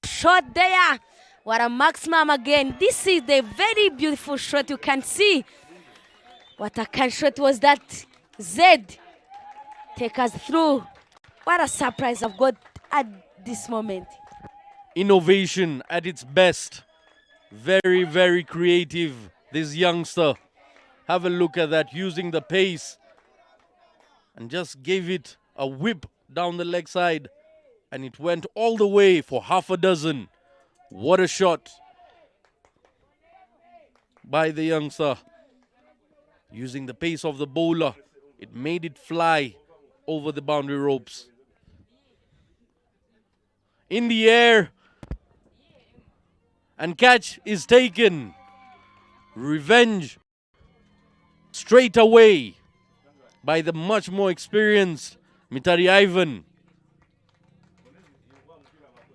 B: Shot there. What a maximum again. This is the very beautiful shot. You can see what a kind shot was that. Zed take us through. What a surprise I've got at this moment.
A: Innovation at its best. Very, very creative, this youngster. Have a look at that, using the pace. And just gave it a whip down the leg side. And it went all the way for half a dozen. What a shot by the youngster. Using the pace of the bowler, it made it fly over the boundary ropes. In the air. And catch is taken. Revenge straight away by the much more experienced Mitari Ivan.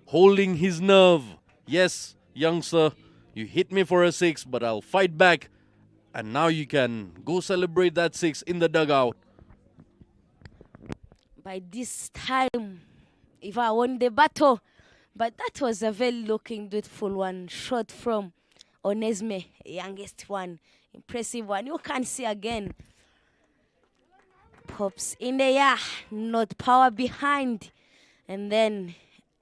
A: Holding his nerve. Yes, youngster, you hit me for a 6, but I'll fight back. And now you can go celebrate that 6 in the dugout.
B: By this time, Iva won the battle. But that was a very looking beautiful one. Shot from Onesme, youngest one. Impressive one. You can see again. Pops in the air, not power behind. And then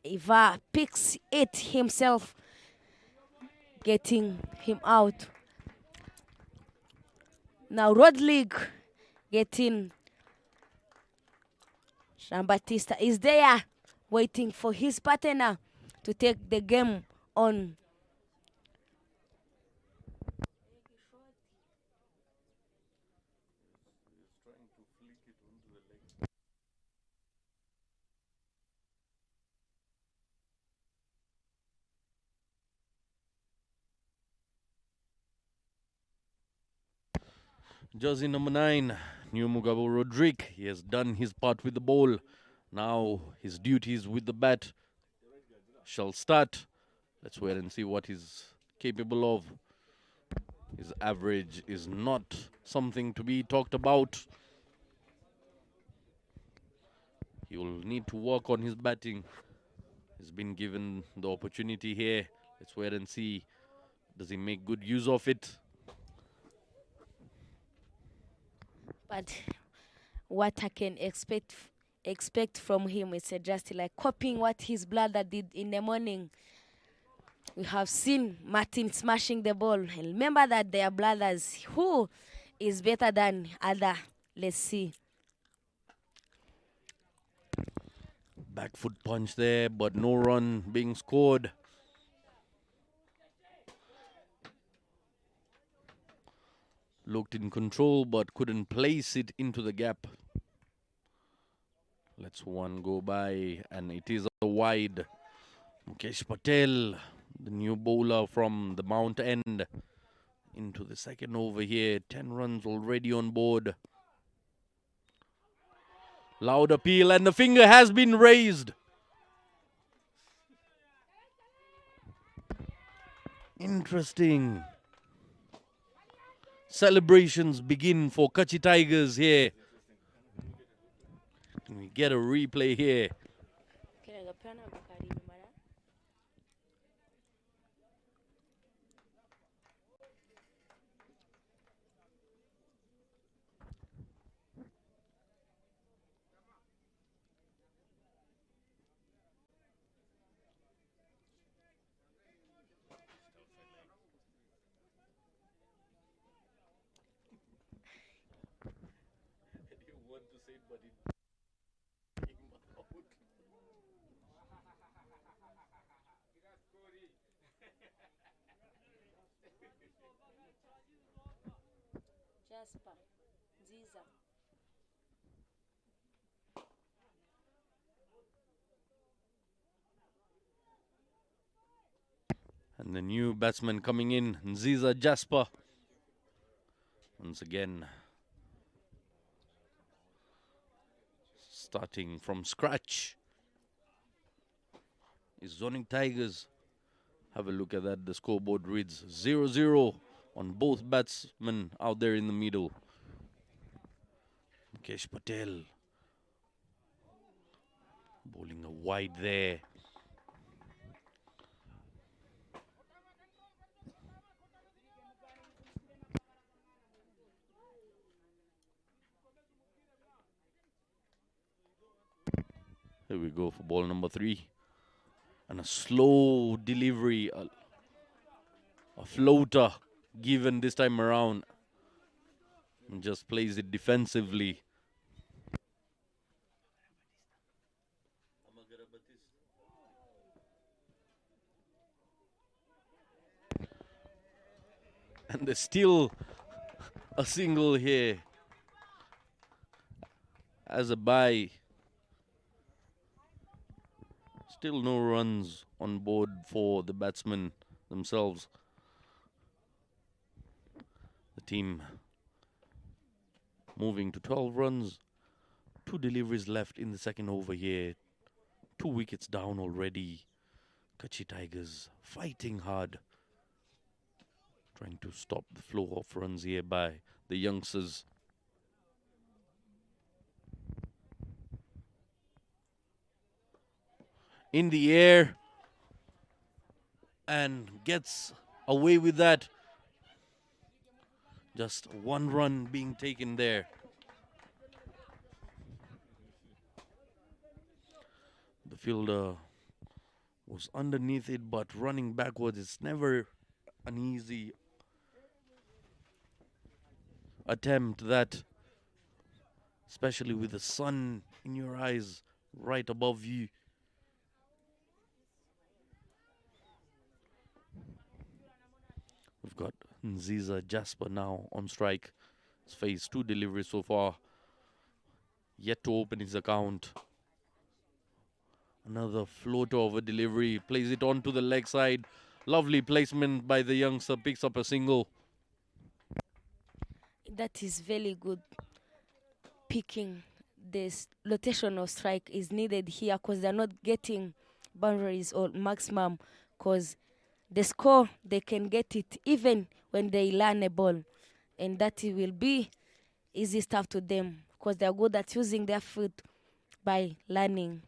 B: Iva picks it himself, getting him out. Now Rod League getting Jean-Baptiste is there, waiting for his partner to take the game on.
A: Jersey number 9, New Mugabo Rodrigue. He has done his part with the ball. Now his duties with the bat shall start. Let's wait and see what he's capable of. His average is not something to be talked about. He will need to work on his batting. He's been given the opportunity here. Let's wait and see. Does he make good use of it?
B: But what I can expect from him is just like copying what his brother did in the morning. We have seen Martin smashing the ball. And remember that they are brothers. Who is better than other? Let's see.
A: Back foot punch there, but no run being scored. Looked in control, but couldn't place it into the gap. Let's one go by, and it is a wide. Mukesh Patel, the new bowler from the Mount End, into the second over here. 10 runs already on board. Loud appeal, and the finger has been raised. Interesting. Celebrations begin for Kuchi Tigers here. Can we get a replay here? And the new batsman coming in, Nziza Jasper. Once again, starting from scratch is Zonic Tigers. Have a look at that. The scoreboard reads 0-0 on both batsmen out there in the middle. Mukesh Patel bowling a wide there. Here we go for ball number 3. And a slow delivery, a floater given this time around. And just plays it defensively. And there's still a single here as a bye. Still no runs on board for the batsmen themselves. The team moving to 12 runs. 2 deliveries left in the second over here. 2 wickets down already. Kuchi Tigers fighting hard, trying to stop the flow of runs here by the youngsters. In the air and gets away with that. Just 1 run being taken there. The fielder was underneath it, but running backwards is never an easy attempt, that, especially with the sun in your eyes right above you. We've got Nziza Jasper now on strike. He's faced 2 deliveries so far. Yet to open his account. Another floater of a delivery. Plays it onto the leg side. Lovely placement by the youngster. Picks up a single.
B: That is very good picking. This rotational strike is needed here because they're not getting boundaries or maximum, because the score, they can get it even when they learn a ball. And that it will be easy stuff to them because they're good at using their foot by learning.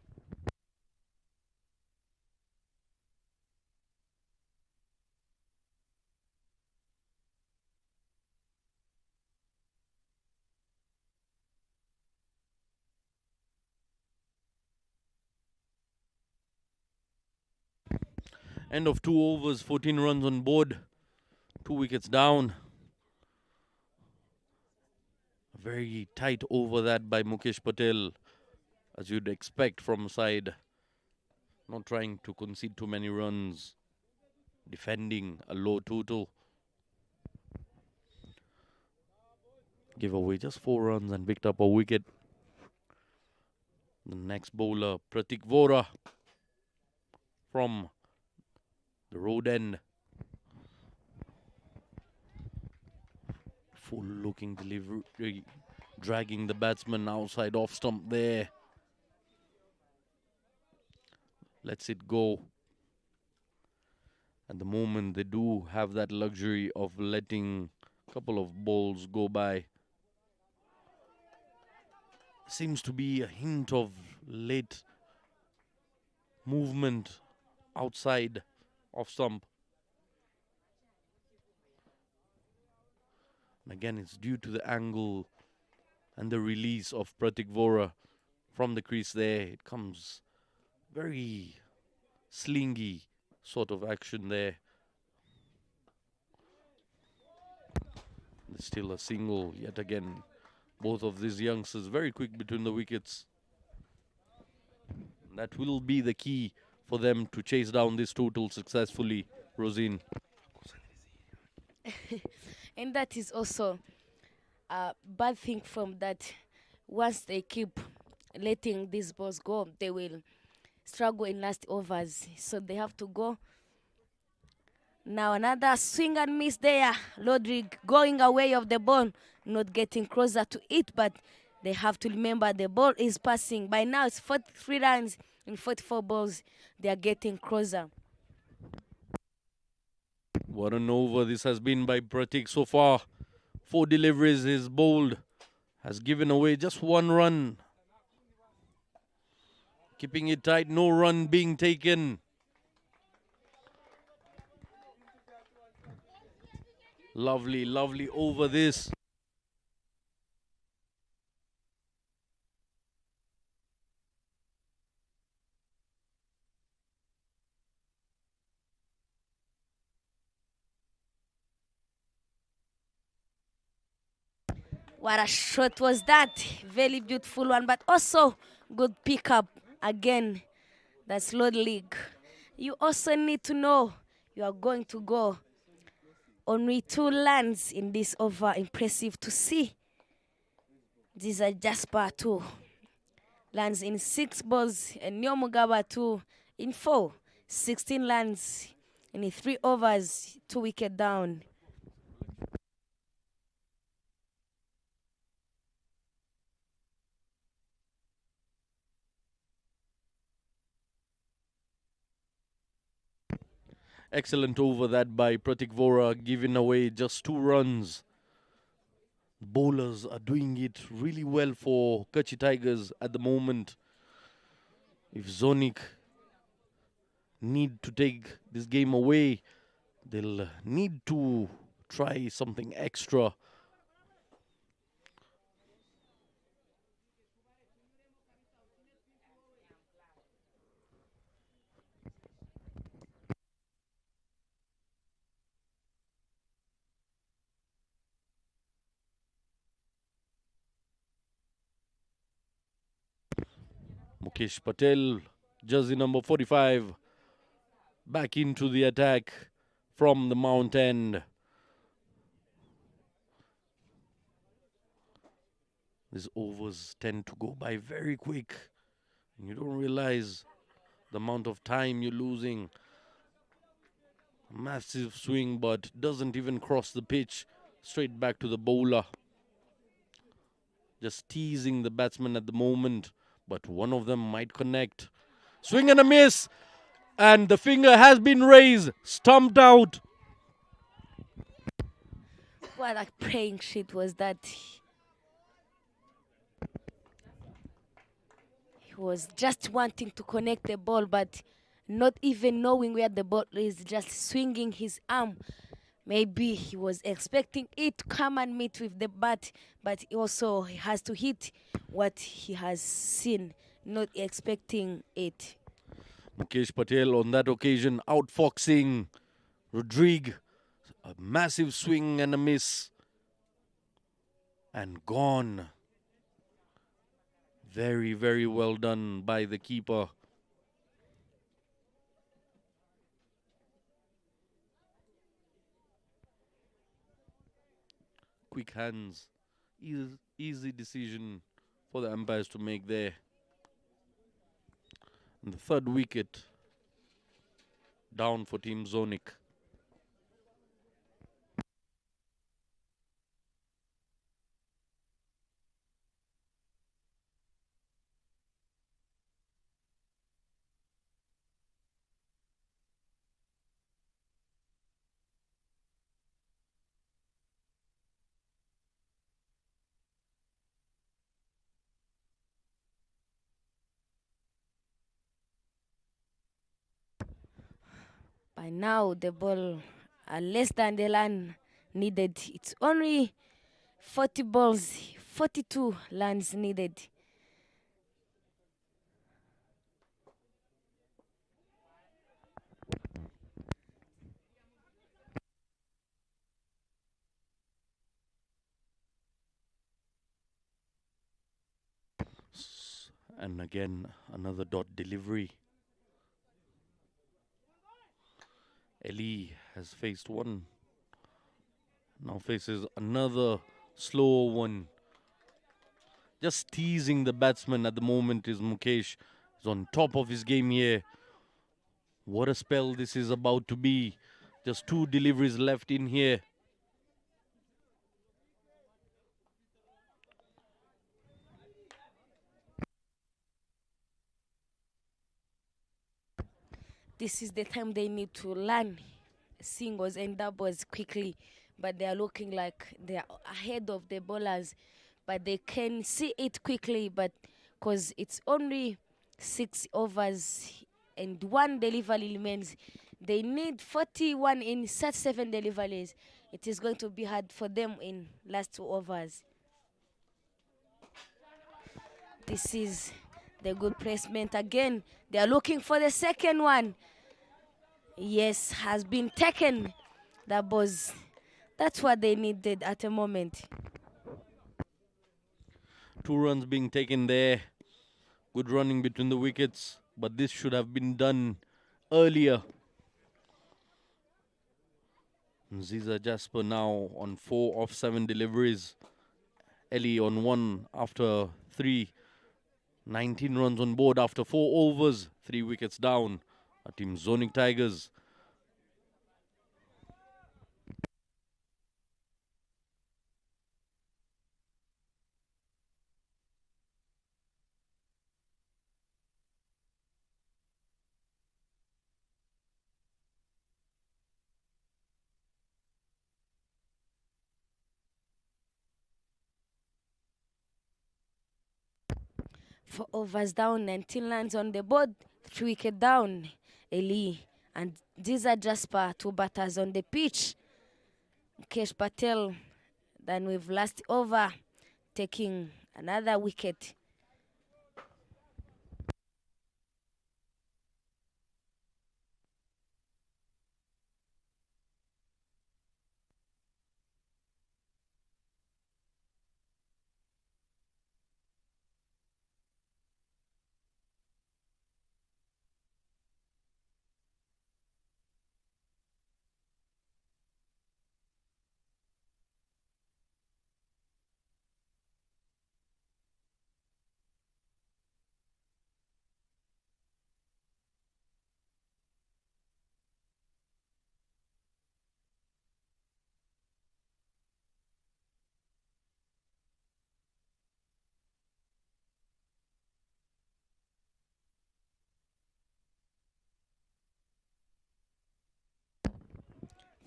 A: End of 2 overs, 14 runs on board, 2 wickets down. A very tight over that by Mukesh Patel, as you'd expect from a side not trying to concede too many runs, defending a low total. Give away just 4 runs and picked up a wicket. The next bowler, Pratik Vora from the road end. Full looking delivery, dragging the batsman outside off stump there. Lets it go. At the moment, they do have that luxury of letting a couple of balls go by. Seems to be a hint of late movement outside off stump. And again, it's due to the angle and the release of Pratik Vora from the crease there. It comes very slingy sort of action there. There's still a single yet again. Both of these youngsters very quick between the wickets. That will be the key for them to chase down this total successfully, Rosine.
B: And that is also a bad thing from that. Once they keep letting these balls go, they will struggle in last overs. So they have to go. Now another swing and miss there. Lodrig going away of the ball, not getting closer to it, but they have to remember the ball is passing. By now, it's 43 runs in 44 balls. They are getting closer.
A: What an over this has been by Pratik so far. 4 deliveries, his bowled has given away just 1 run. Keeping it tight, no run being taken. Lovely, lovely over this.
B: What a shot was that. Very beautiful one, but also good pickup. Again, that's low league. You also need to know you are going to go only 2 lands in this over. Impressive to see. These are Jasper 2 lands in 6 balls and Nyomugaba 2 in 4. 16 lands in 3 overs, 2 wicket down.
A: Excellent over that by Pratik Vora, giving away just 2 runs. Bowlers are doing it really well for Kuchi Tigers at the moment. If Zonic need to take this game away, they'll need to try something extra. Mukesh Patel, jersey number 45, back into the attack from the Mount End. These overs tend to go by very quick. And you don't realize the amount of time you're losing. Massive swing, but doesn't even cross the pitch. Straight back to the bowler. Just teasing the batsman at the moment, but one of them might connect. Swing and a miss, and the finger has been raised, stumped out.
B: What a praying shit was that. He was just wanting to connect the ball, but not even knowing where the ball is, just swinging his arm. Maybe he was expecting it to come and meet with the bat, but also he has to hit what he has seen, not expecting it.
A: Mukesh Patel on that occasion outfoxing Rodrigue. A massive swing and a miss. And gone. Very, very well done by the keeper. Quick hands. Easy decision for the umpires to make there. And the 3rd wicket down for Team Zonic.
B: By now, the ball are less than the land needed. It's only 40 balls, 42 lands needed.
A: And again, another dot delivery. Ali has faced one. Now faces another slower one. Just teasing the batsman at the moment is Mukesh. He's on top of his game here. What a spell this is about to be. Just 2 deliveries left in here.
B: This is the time they need to learn singles and doubles quickly, but they are looking like they are ahead of the bowlers, but they can see it quickly, but because it's only 6 overs and 1 delivery remains, they need 41 in such 7 deliveries. It is going to be hard for them in last 2 overs. This is the good placement again. They are looking for the second one. Yes, has been taken. That's what they needed at the moment.
A: 2 runs being taken there. Good running between the wickets, but this should have been done earlier. Ziza Jasper now on 4 of 7 deliveries. Ellie on 1 after 3. 19 runs on board after 4 overs. 3 wickets down. Our team Zonic Tigers.
B: Four overs down, 19 runs on the board, 3 wicket down. Eli and Ziza Jasper, 2 batters on the pitch. Mukesh Patel, then we've last over, taking another wicket.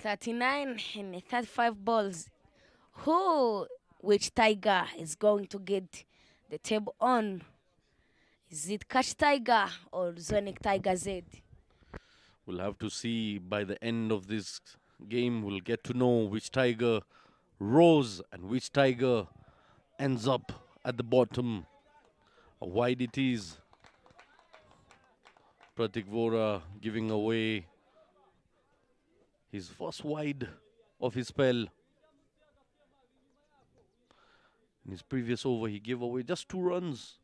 B: .39 and 35 balls. Which Tiger is going to get the table on? Is it Catch Tiger or Zonic Tiger Z?
A: We'll have to see by the end of this game. We'll get to know which Tiger rose and which Tiger ends up at the bottom. How wide it is. Pratik Vora giving away his first wide of his spell. In his previous over, he gave away just 2 runs.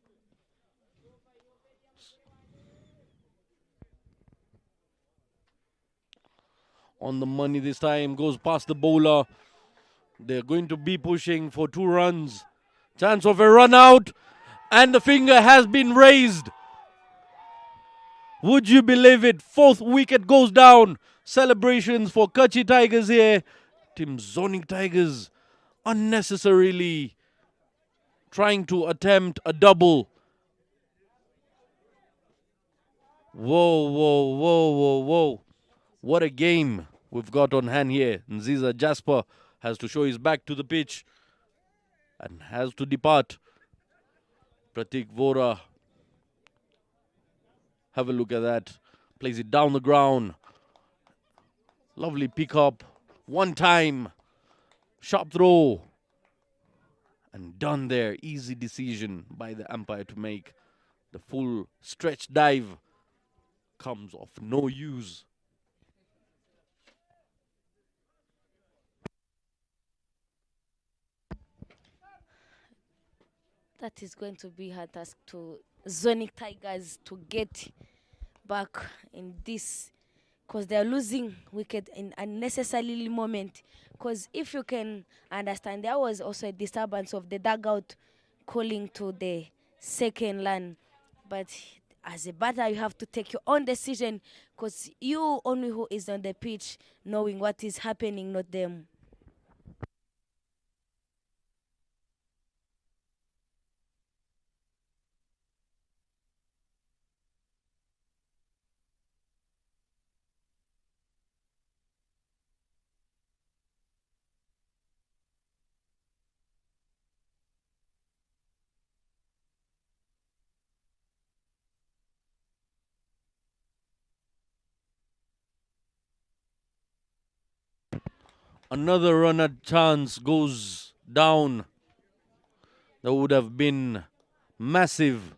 A: On the money this time, goes past the bowler. They're going to be pushing for 2 runs. Chance of a run out, and the finger has been raised. Would you believe it? 4th wicket goes down. Celebrations for Kuchi Tigers here. Team Zonic Tigers unnecessarily trying to attempt a double. Whoa, whoa, whoa, whoa, whoa. What a game we've got on hand here. Nziza Jasper has to show his back to the pitch and has to depart. Pratik Vora, have a look at that. Plays it down the ground. Lovely pick up. 1 time. Sharp throw. And done there. Easy decision by the umpire to make. The full stretch dive comes of no use.
B: That is going to be her task to Zonic Tigers to get back in this, because they're losing wicket in unnecessarily moment. Because if you can understand, there was also a disturbance of the dugout calling to the second line. But as a batter, you have to take your own decision, because you only who is on the pitch knowing what is happening, not them.
A: Another runner chance goes down. That would have been massive.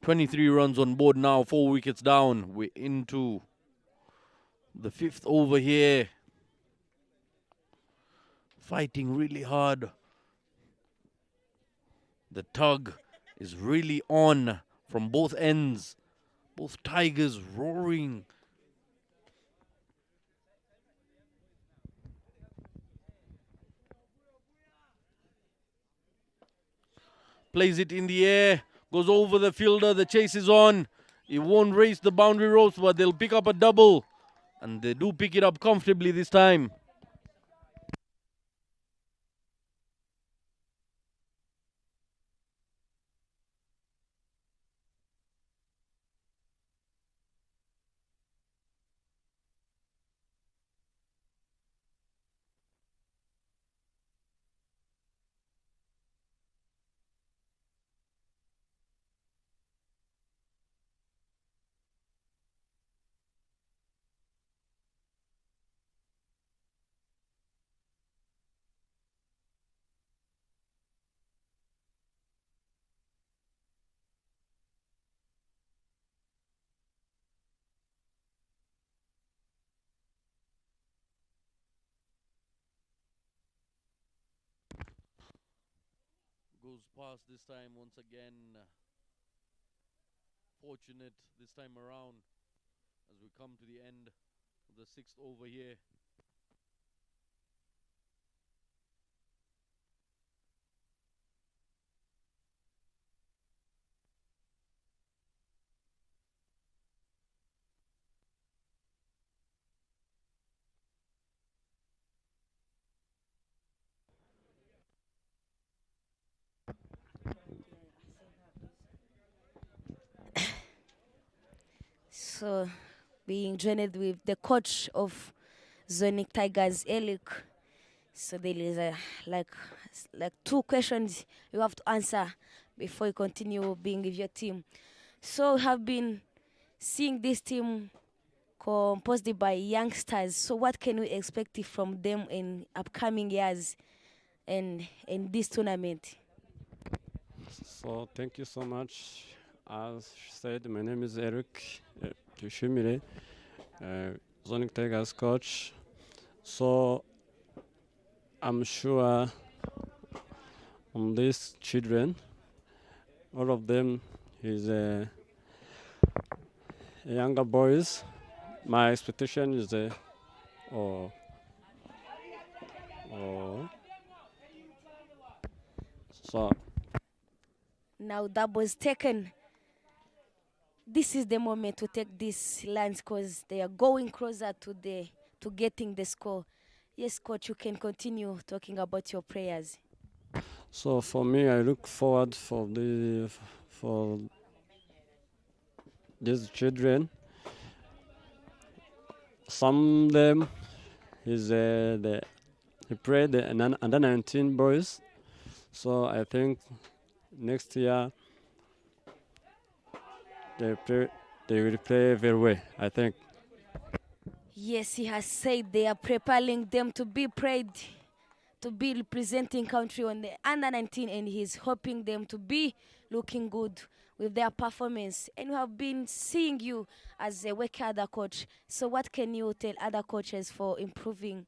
A: 23 runs on board now, 4 wickets down. We're into the 5th over here. Fighting really hard. The tug is really on from both ends. Both tigers roaring. Plays it in the air. Goes over the fielder. The chase is on. It won't race the boundary ropes, but they'll pick up a double. And they do pick it up comfortably this time. Goes past this time once again. Fortunate this time around as we come to the end of the 6th over here.
B: So, being joined with the coach of Zonic Tigers, Eric. So there is like 2 questions you have to answer before you continue being with your team. So we have been seeing this team composed by youngsters. So what can we expect from them in upcoming years and in this tournament?
C: So thank you so much. As said, my name is Eric Tushimire, Zonic Tigers coach. So I'm sure on these children, all of them is younger boys. My expectation is oh, so
B: Now that was taken. This is the moment to take these lines because they are going closer to getting the score. Yes, coach, you can continue talking about your prayers.
C: So for me, I look forward for these children. Some of them is he played the under 19 boys. So I think next year they will play very well, I think.
B: Yes, he has said they are preparing them to be prayed, to be representing country on the under 19, and he's hoping them to be looking good with their performance. And we have been seeing you as a work other coach. So what can you tell other coaches for improving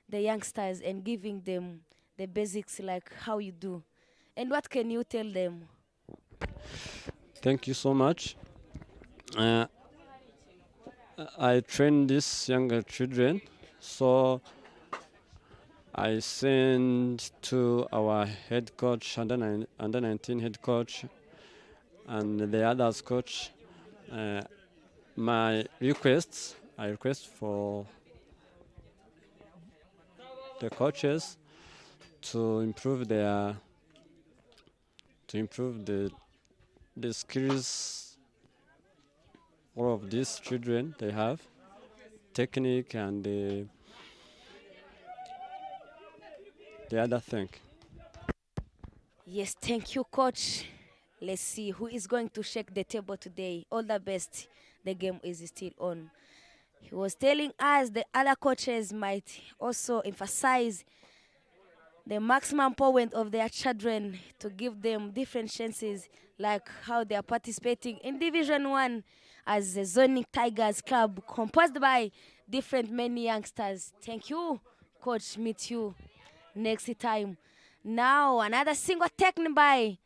B: the youngsters and giving them the basics like how you do? And what can you tell them?
C: Thank you so much. I train these younger children, so I send to our head coach, under 19 head coach, and the others coach, my requests. I request for the coaches to improve the skills all of these children they have, technique and the other thing.
B: Yes, thank you, coach. Let's see who is going to shake the table today. All the best. The game is still on. He was telling us the other coaches might also emphasize the maximum point of their children to give them different chances, like how they are participating in Division 1 as the Zonic Tigers club, composed by different many youngsters. Thank you, coach. Meet you next time. Now, another single taken by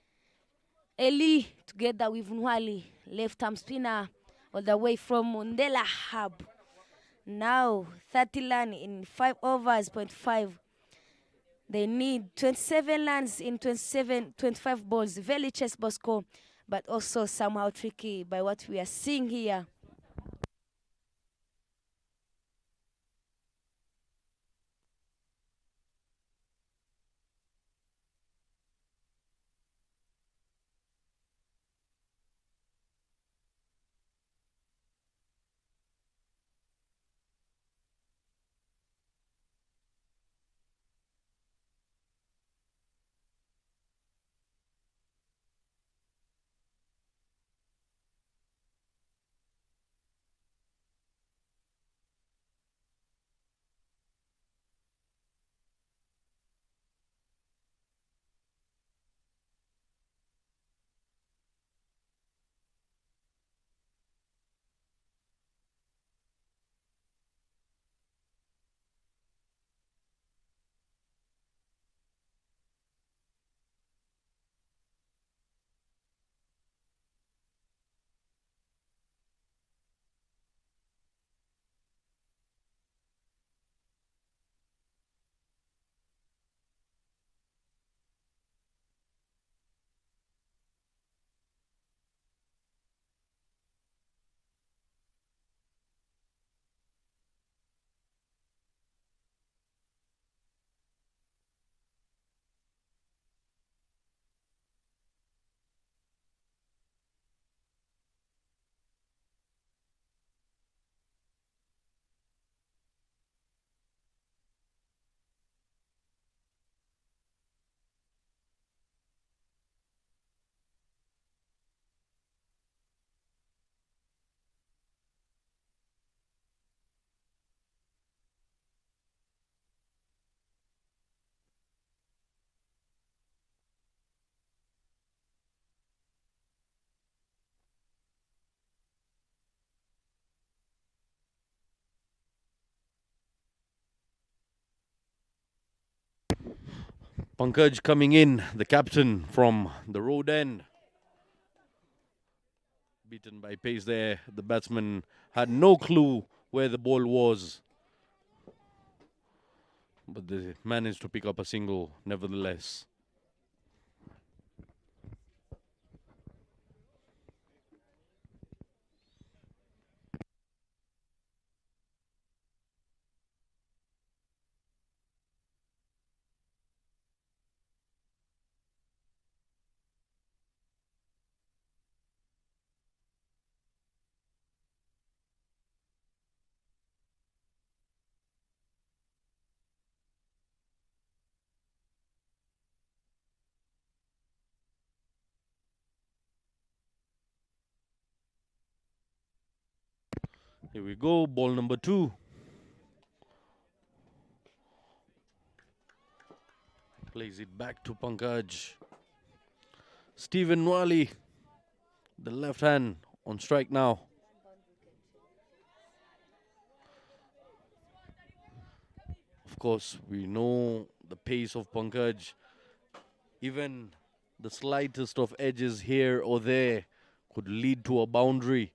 B: Eli together with Nwali, left arm spinner, all the way from Mundela Hub. Now, 30 run in 5 overs, 0.5. They need 27 runs in 25 balls. Very chessable score, but also somehow tricky by what we are seeing here.
A: Pankaj coming in, the captain from the road end. Beaten by pace there. The batsman had no clue where the ball was, but they managed to pick up a single nevertheless. Here we go, ball number 2. Plays it back to Pankaj. Stephen Nwali, the left hand on strike now. Of course, we know the pace of Pankaj. Even the slightest of edges here or there could lead to a boundary.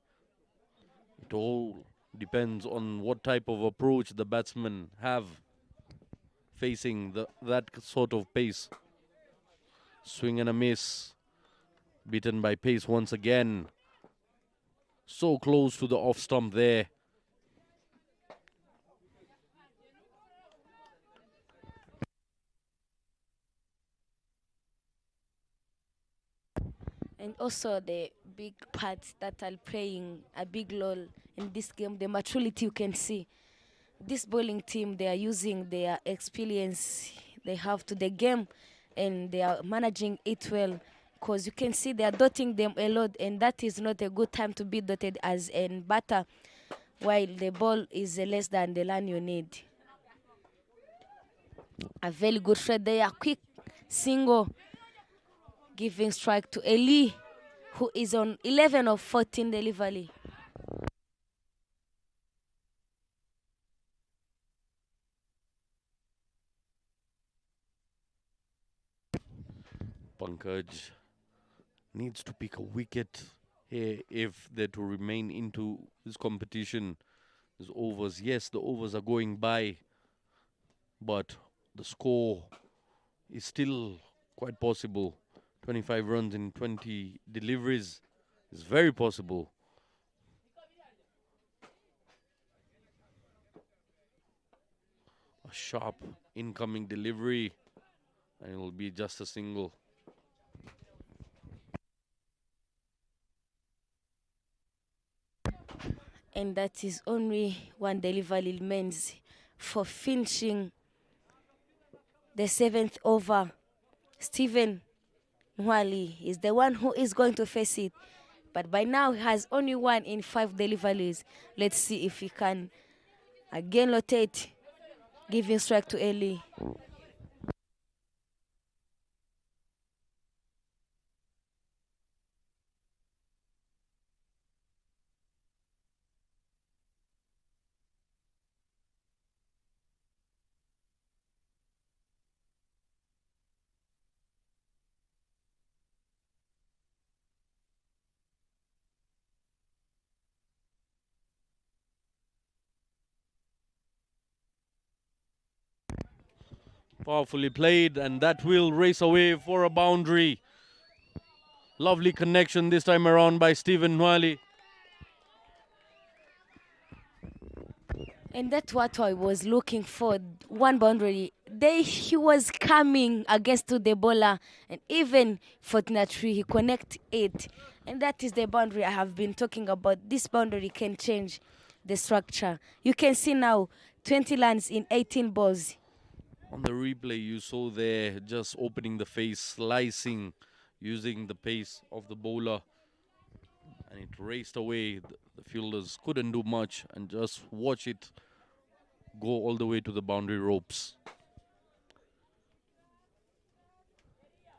A: It all depends on what type of approach the batsmen have facing that sort of pace. Swing and a miss. Beaten by pace once again. So close to the off stump there.
B: And also the big parts that are playing a big role in this game, the maturity you can see. This bowling team, they are using their experience they have to the game, and they are managing it well, because you can see they are dotting them a lot, and that is not a good time to be dotted as a batter. while the ball is less than the line you need. A very good shot there, quick single, giving strike to Eli, who is on 11 of 14 delivery.
A: Pankaj needs to pick a wicket here if they're to remain into this competition. These overs, yes, the overs are going by, but the score is still quite possible. 25 runs in 20 deliveries is very possible. A sharp incoming delivery, and it will be just a single.
B: And that is only one delivery remains for finishing the 7th over. Stephen Nwali is the one who is going to face it. But by now he has only 1 in 5 deliveries. Let's see if he can again rotate, giving strike to Eli.
A: Powerfully played, and that will race away for a boundary. Lovely connection this time around by Stephen Nwali.
B: And that's what I was looking for, one boundary. He was coming against to the bowler, and even fortunately he connect it. And that is the boundary I have been talking about. This boundary can change the structure. You can see now 20 runs in 18 balls.
A: On the replay, you saw there just opening the face, slicing, using the pace of the bowler. And it raced away. The fielders couldn't do much, and just watch it go all the way to the boundary ropes.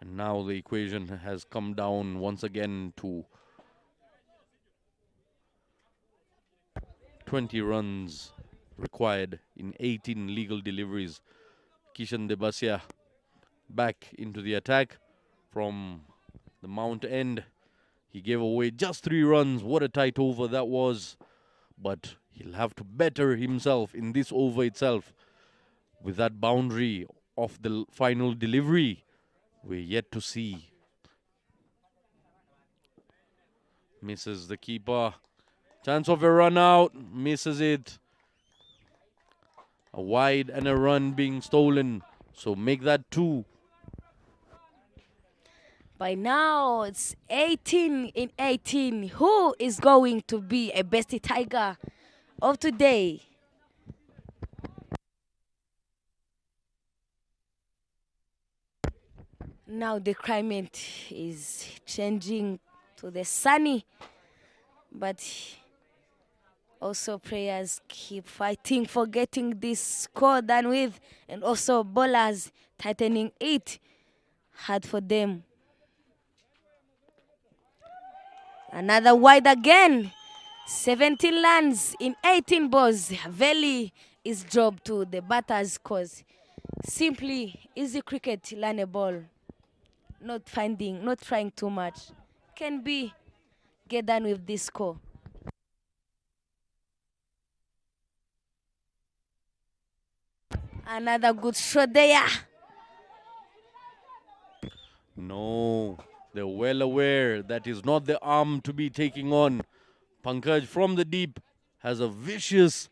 A: And now the equation has come down once again to 20 runs required in 18 legal deliveries. Kishan Debasia back into the attack from the Mount End. He gave away just 3 runs. What a tight over that was. But he'll have to better himself in this over itself. With that boundary of the final delivery, we're yet to see. Misses the keeper. Chance of a run out. Misses it. A wide and a run being stolen. So make that 2.
B: By now, it's 18 in 18. Who is going to be a best Tiger of today? Now the climate is changing to the sunny, but also players keep fighting for getting this score done with, and also bowlers tightening it hard for them. Another wide again. 17 runs in 18 balls. Very is job to the batters cause simply easy cricket, learn a ball. Not trying too much. Can be get done with this score. Another good shot there.
A: No, they're well aware that is not the arm to be taking on. Pankaj from the deep has a vicious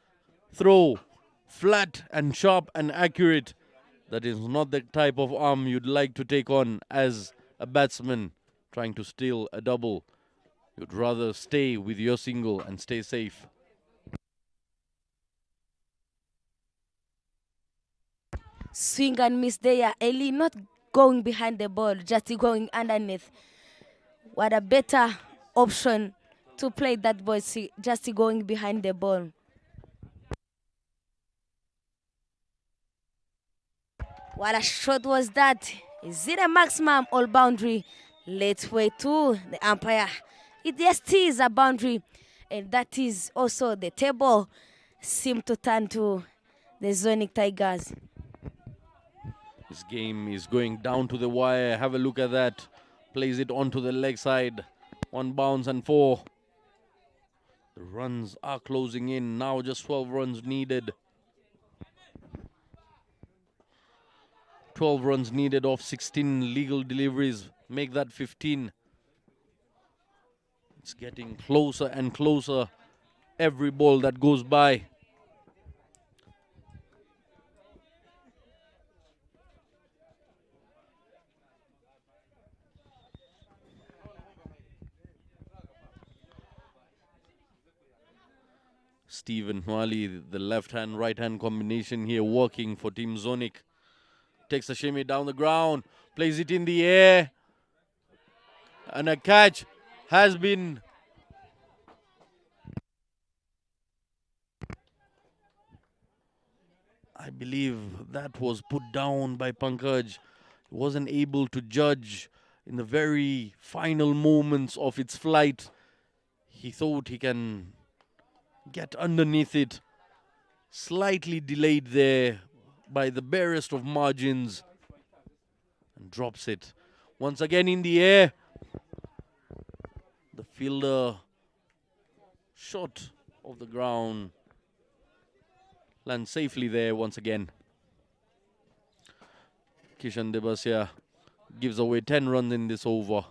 A: throw, flat and sharp and accurate. That is not the type of arm you'd like to take on as a batsman trying to steal a double. You'd rather stay with your single and stay safe.
B: Swing and miss there. Eli not going behind the ball, just going underneath. What a better option to play that ball, just going behind the ball. What a shot was that? Is it a maximum or boundary? Let's wait to the umpire. It just is a boundary, and that is also the table seem to turn to the Zonic Tigers.
A: This game is going down to the wire. Have a look at that. Plays it onto the leg side. 1 bounce and 4. The runs are closing in. Now just 12 runs needed. 12 runs needed off 16 legal deliveries. Make that 15. It's getting closer and closer every ball that goes by. Stephen Nwali, the left-hand, right-hand combination here working for Team Zonic. Takes a shimmy down the ground, plays it in the air. And a catch has been... I believe that was put down by Pankaj. He wasn't able to judge in the very final moments of its flight. He thought he can get underneath it. Slightly delayed there by the barest of margins. And drops it. Once again in the air. The fielder short of the ground. Lands safely there once again. Kishan Debasya gives away 10 runs in this over.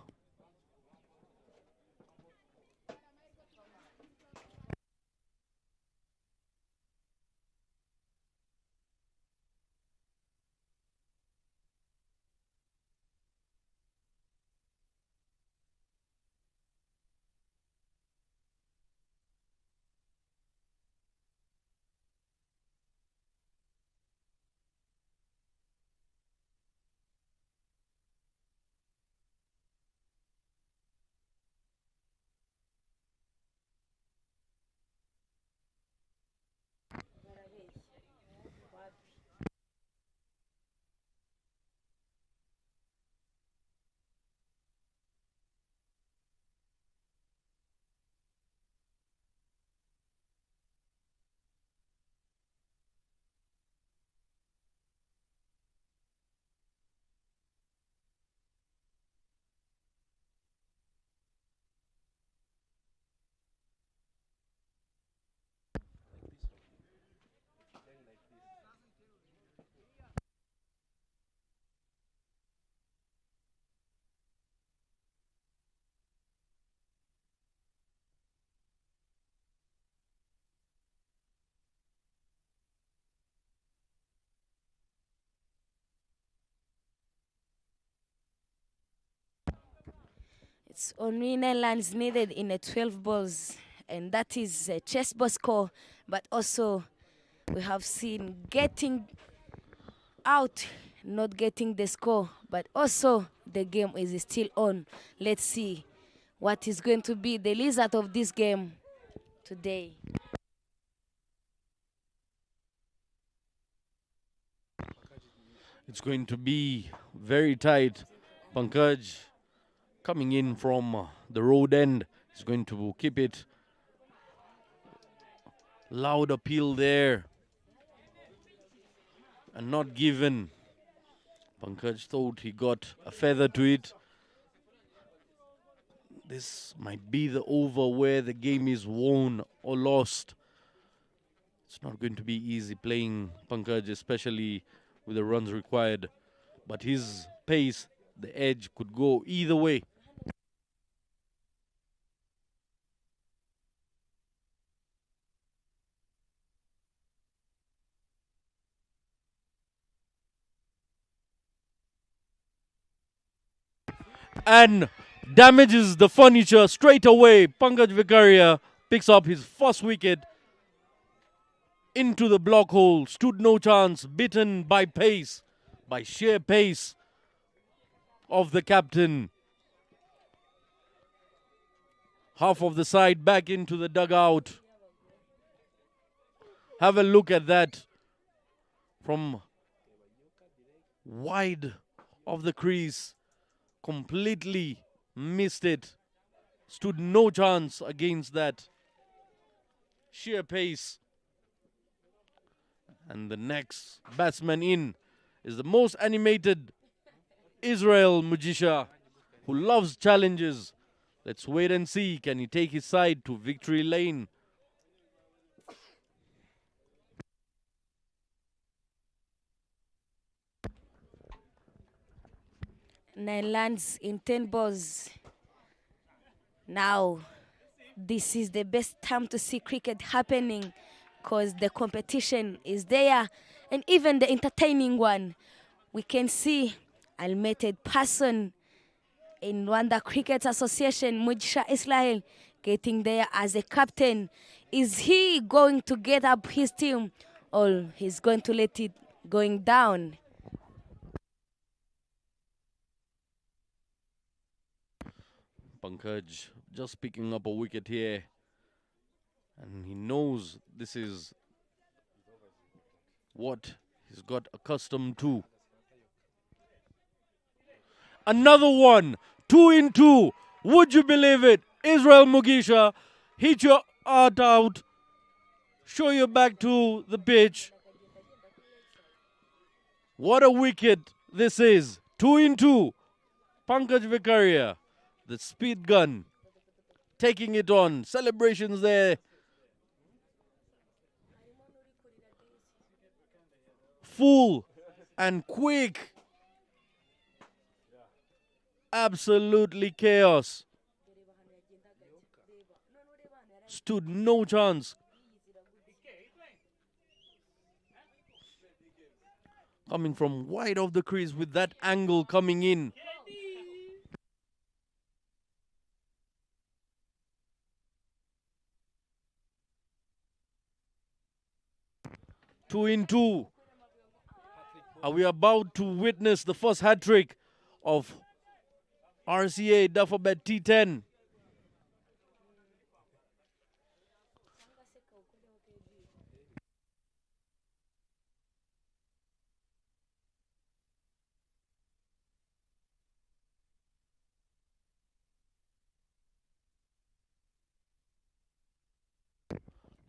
B: It's only 9 runs needed in a 12 balls, and that is a chessboard score. But also, we have seen getting out, not getting the score, but also the game is still on. Let's see what is going to be the result of this game today.
A: It's going to be very tight. Pankaj coming in from the road end is going to keep it. Loud appeal there. And not given. Pankaj thought he got a feather to it. This might be the over where the game is won or lost. It's not going to be easy playing Pankaj, especially with the runs required. But his pace, the edge could go either way. And damages the furniture straight away. Pankaj Vicaria picks up his first wicket. Into the block hole, stood no chance, beaten by pace, by sheer pace of the captain. Half of the side back into the dugout. Have a look at that from wide of the crease, completely missed it. Stood no chance against that sheer pace. And the next batsman in is the most animated Israel Mujisha, who loves challenges. Let's wait and see, can he take his side to victory lane?
B: Nine lands in 10 balls. Now, this is the best time to see cricket happening because the competition is there and even the entertaining one. We can see animated person in Rwanda Cricket Association, Mujisha Israel, getting there as a captain. Is he going to get up his team or he's going to let it going down?
A: Pankaj just picking up a wicket here. And he knows this is what he's got accustomed to. Another one, 2 in 2. Would you believe it? Israel Mugisha, hit your heart out, show your back to the pitch. What a wicket this is. 2 in 2. Pankaj Vikaria, the speed gun, taking it on. Celebrations there. Full and quick. Absolutely chaos. Stood no chance. Coming from wide of the crease with that angle coming in. Two in two. Are we about to witness the first hat-trick of RCA Duffabet T10?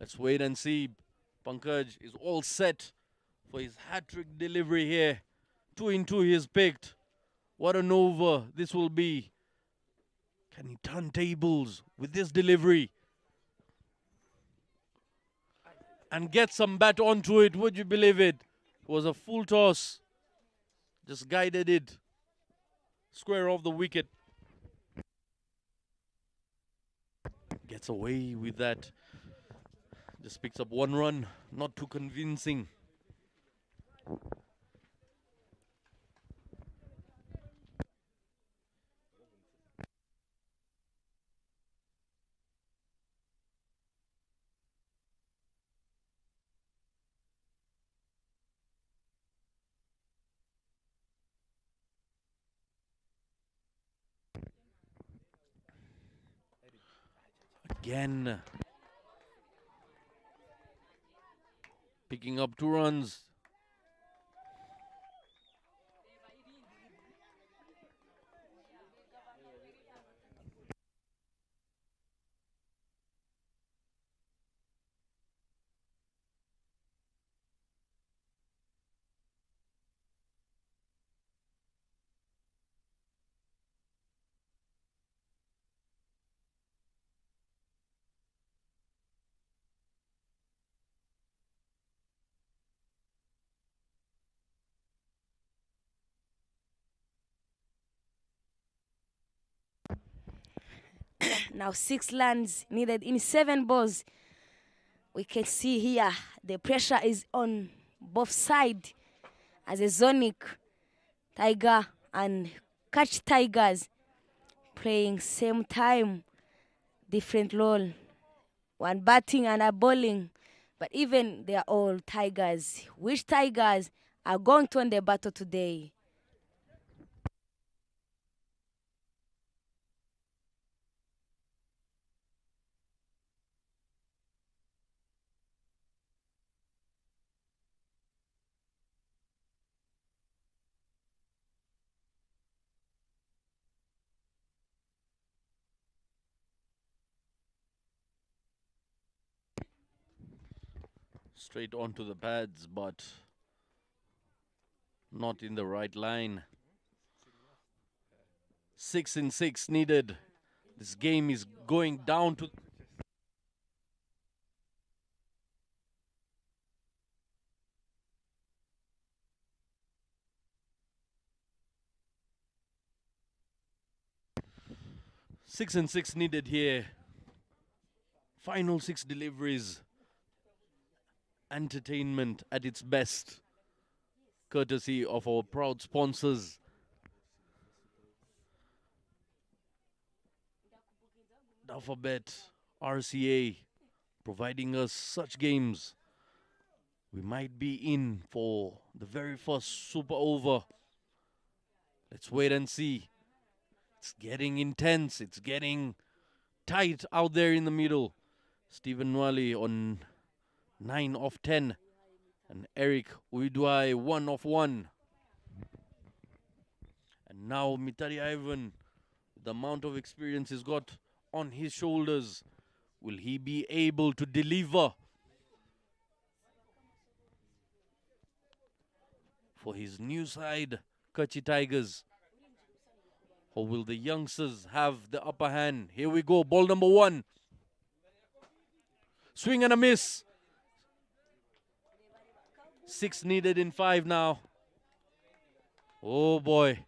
A: Let's wait and see. Pankaj is all set for his hat-trick delivery here. 2 in 2 he has picked. What an over this will be. Can he turn tables with this delivery? And get some bat onto it, would you believe it? It was a full toss. Just guided it. Square off the wicket. Gets away with that. Just picks up 1 run. Not too convincing. Again. Picking up 2 runs.
B: Now 6 lands needed in 7 balls. We can see here the pressure is on both sides as a Zonic, Tiger and Catch Tigers playing same time, different role. One batting and a bowling, but even they are all Tigers. Which Tigers are going to win the battle today?
A: Straight onto the pads, but not in the right line. 6 and 6 needed. This game is going down to... Six and 6 needed here. Final 6 deliveries. Entertainment at its best. Courtesy of our proud sponsors. Alphabet, RCA, providing us such games. We might be in for the very first Super Over. Let's wait and see. It's getting intense. It's getting tight out there in the middle. Stephen Nwali on 9 of 10. And Eric Uidwai 1 of 1. And now Mitari Ivan, the amount of experience he's got on his shoulders, will he be able to deliver for his new side, Kuchi Tigers? Or will the youngsters have the upper hand? Here we go, ball number 1. Swing and a miss. 6 needed in 5 now. Oh boy.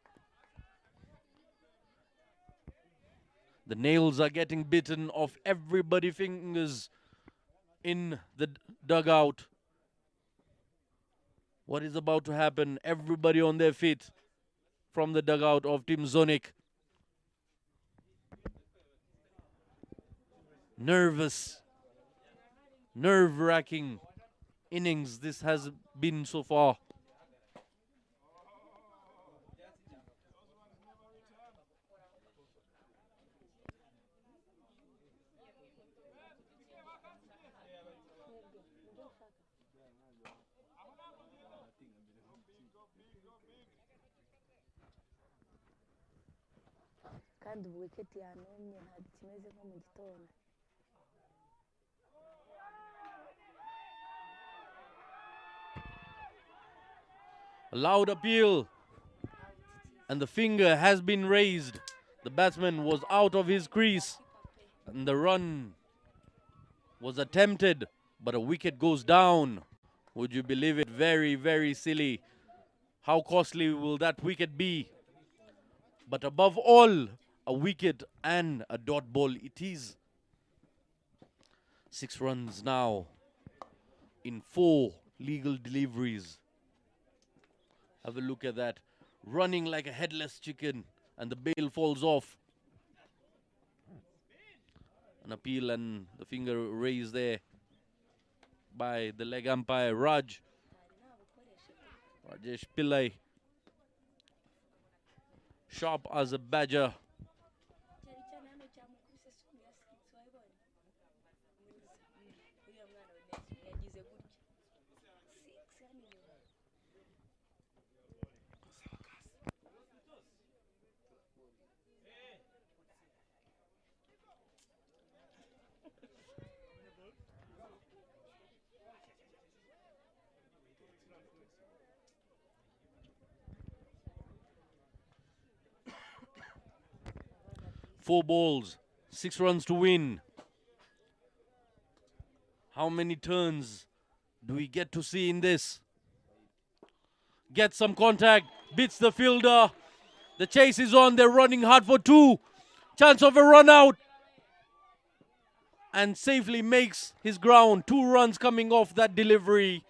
A: The nails are getting bitten off everybody's fingers in the dugout. What is about to happen? Everybody on their feet from the dugout of Team Zonic. Nervous, nerve-wracking innings this has been so far.
B: kandi ubu wicket yanumye ntabwo kimeze nko mu gitondo.
A: A loud appeal, and the finger has been raised. The batsman was out of his crease, and the run was attempted, but a wicket goes down. Would you believe it? Very, very silly. How costly will that wicket be? But above all, a wicket and a dot ball it is. 6 runs now in 4 legal deliveries. Have a look at that. Running like a headless chicken, and the bail falls off. An appeal and the finger raised there by the leg umpire, Rajesh Pillai. Sharp as a badger. Four balls, 6 runs to win. How many turns do we get to see in this? Gets some contact, beats the fielder. The chase is on, they're running hard for 2. Chance of a run out. And safely makes his ground. 2 runs coming off that delivery.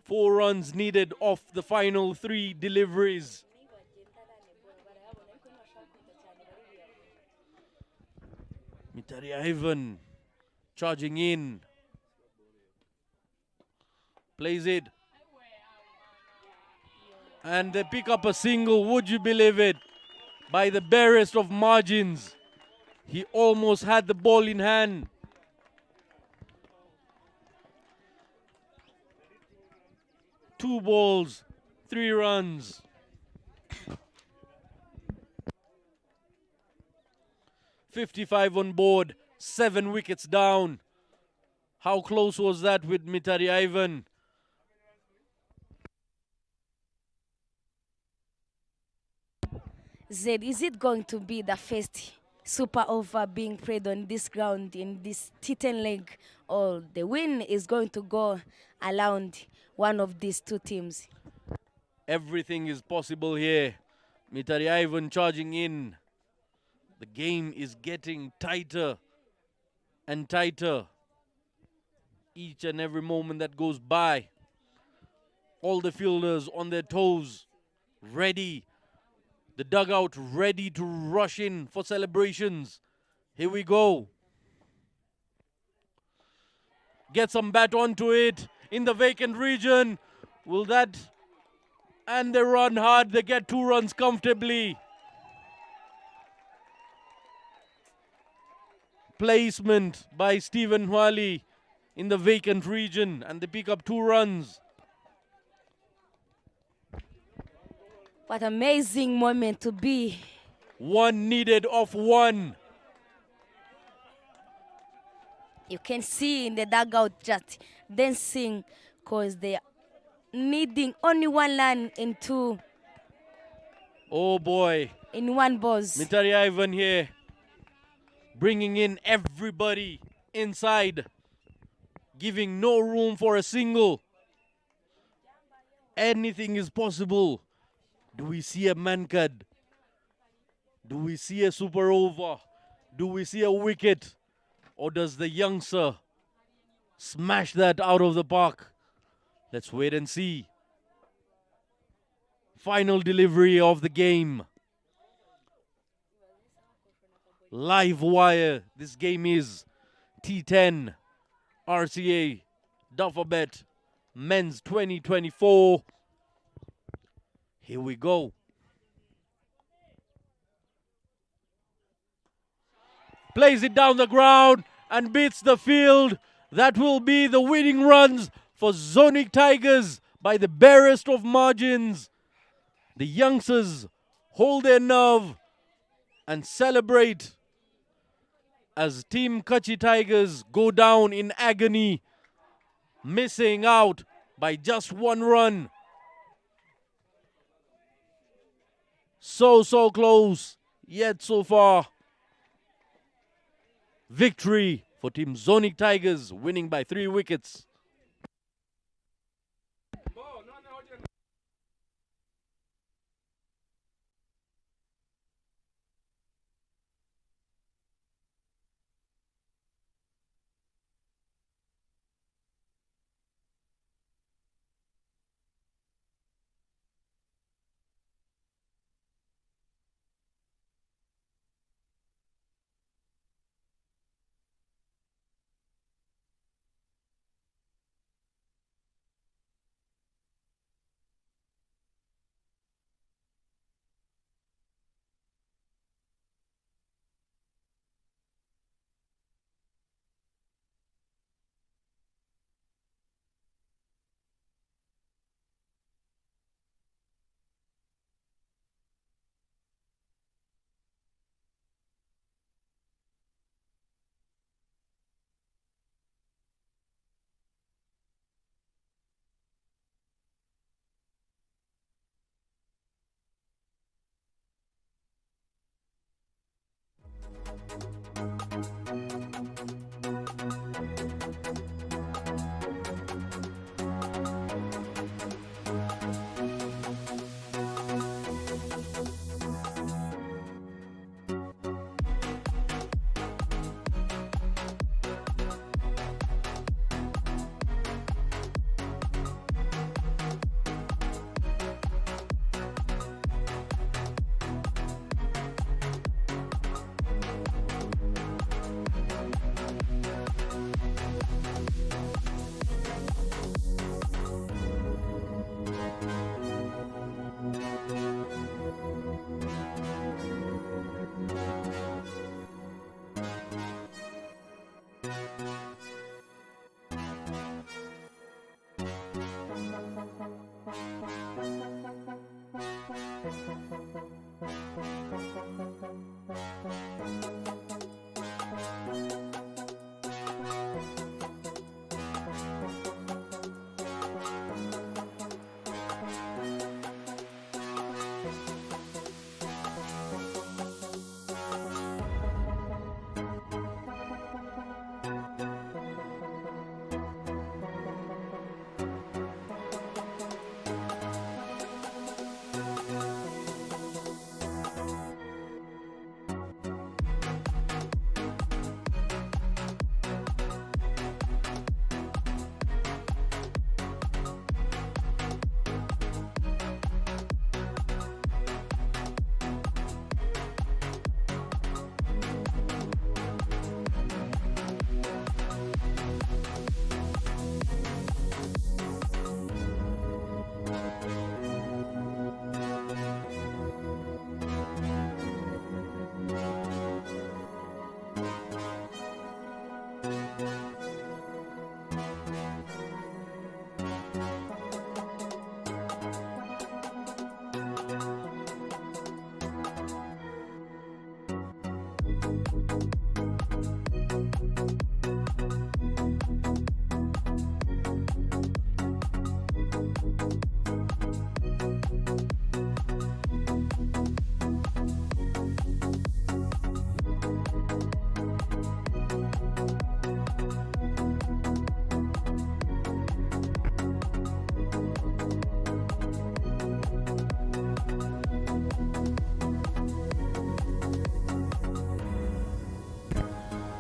A: Four runs needed off the final 3 deliveries. Mitari Ivan charging in. Plays it. And they pick up a single, would you believe it? By the barest of margins. He almost had the ball in hand. Two balls, 3 runs. .55 on board, 7 wickets down. How close was that with Mitari Ivan?
B: Zed, is it going to be the first super over being played on this ground in this T10 leg, or the win is going to go around one of these two teams?
A: Everything is possible here. Mitari Ivan charging in. The game is getting tighter and tighter each and every moment that goes by. All the fielders on their toes, ready. The dugout ready to rush in for celebrations. Here we go. Get some bat onto it in the vacant region. Will that... And they run hard. They get 2 runs comfortably. Placement by Stephen Hwali in the vacant region, and they pick up 2 runs.
B: What amazing moment to be.
A: 1 needed off 1.
B: You can see in the dugout just dancing because they are needing only 1 run into
A: Oh boy.
B: in 1 balls.
A: Mitari Ivan here, bringing in everybody inside, giving no room for a single. Anything is possible. Do we see a mankad? Do we see a super over? Do we see a wicket? Or does the youngster smash that out of the park? Let's wait and see. Final delivery of the game. Live wire. This game is T10 RCA Duffabet Men's 2024. Here we go. Plays it down the ground and beats the field. That will be the winning runs for Zonic Tigers by the barest of margins. The youngsters hold their nerve and celebrate as Team Kuchi Tigers go down in agony, missing out by just 1 run. So close, yet so far. Victory for Team Zonic Tigers, winning by 3 wickets.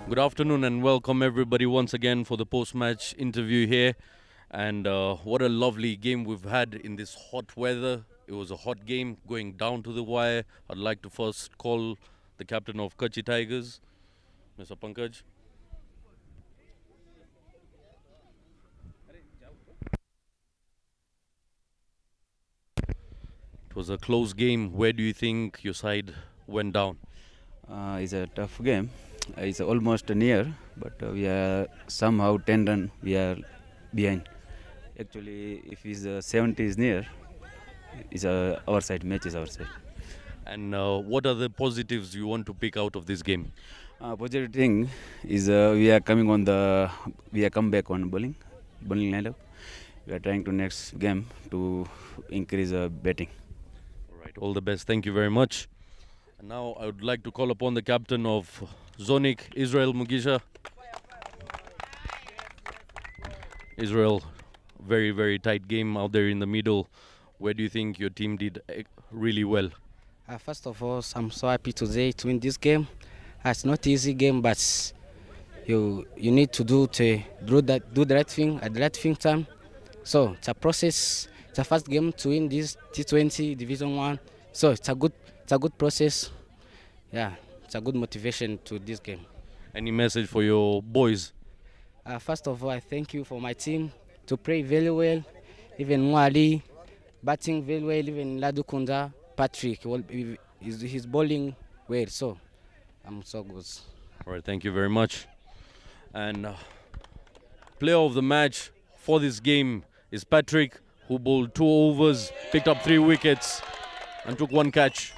A: Good afternoon and welcome everybody once again for the post-match interview here. And what a lovely game we've had in this hot weather. It was a hot game going down to the wire. I'd like to first call the captain of Kuchi Tigers, Mr. Pankaj. It was a close game. Where do you think your side went down?
D: It's a tough game. It's almost near, but we are somehow 10 run we are behind. Actually, if it's 70 is near, it's our side. Match is our side.
A: And what are the positives you want to pick out of this game?
D: Positive thing is we are come back on bowling lineup. We are trying to next game to increase betting.
A: All right, all the best. Thank you very much. And now I would like to call upon the captain of Zonic, Israel Mugisha. Israel, very, very tight game out there in the middle. Where do you think your team did really well?
E: First of all, I'm so happy today to win this game. It's not easy game, but you need to do the right thing at the right thing time. So it's a process. It's a first game to win this T20 Division 1. So it's a good process. Yeah, it's a good motivation to this game.
A: Any message for your boys?
E: First of all, I thank you for my team to play very well. Even Mwali batting very well. Even Ladukunda, Patrick, he's bowling well. So I'm so good.
A: All right, thank you very much. And player of the match for this game is Patrick, who bowled 2 overs, picked up 3 wickets, and took 1 catch.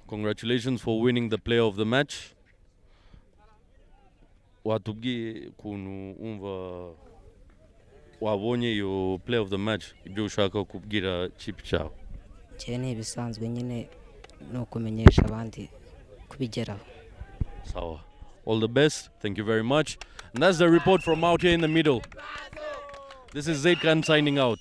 A: Congratulations for winning the player of the match. Watubwiye kunu umva wabonye yo player of the match ibyo ushaka kubwira chip chao.
F: Cyane bisanzwe nyine no kumenyesha abandi kubigeraho.
A: Sawa. All the best. Thank you very much. And that's the report from out here in the middle. This is Zaid Khan signing out.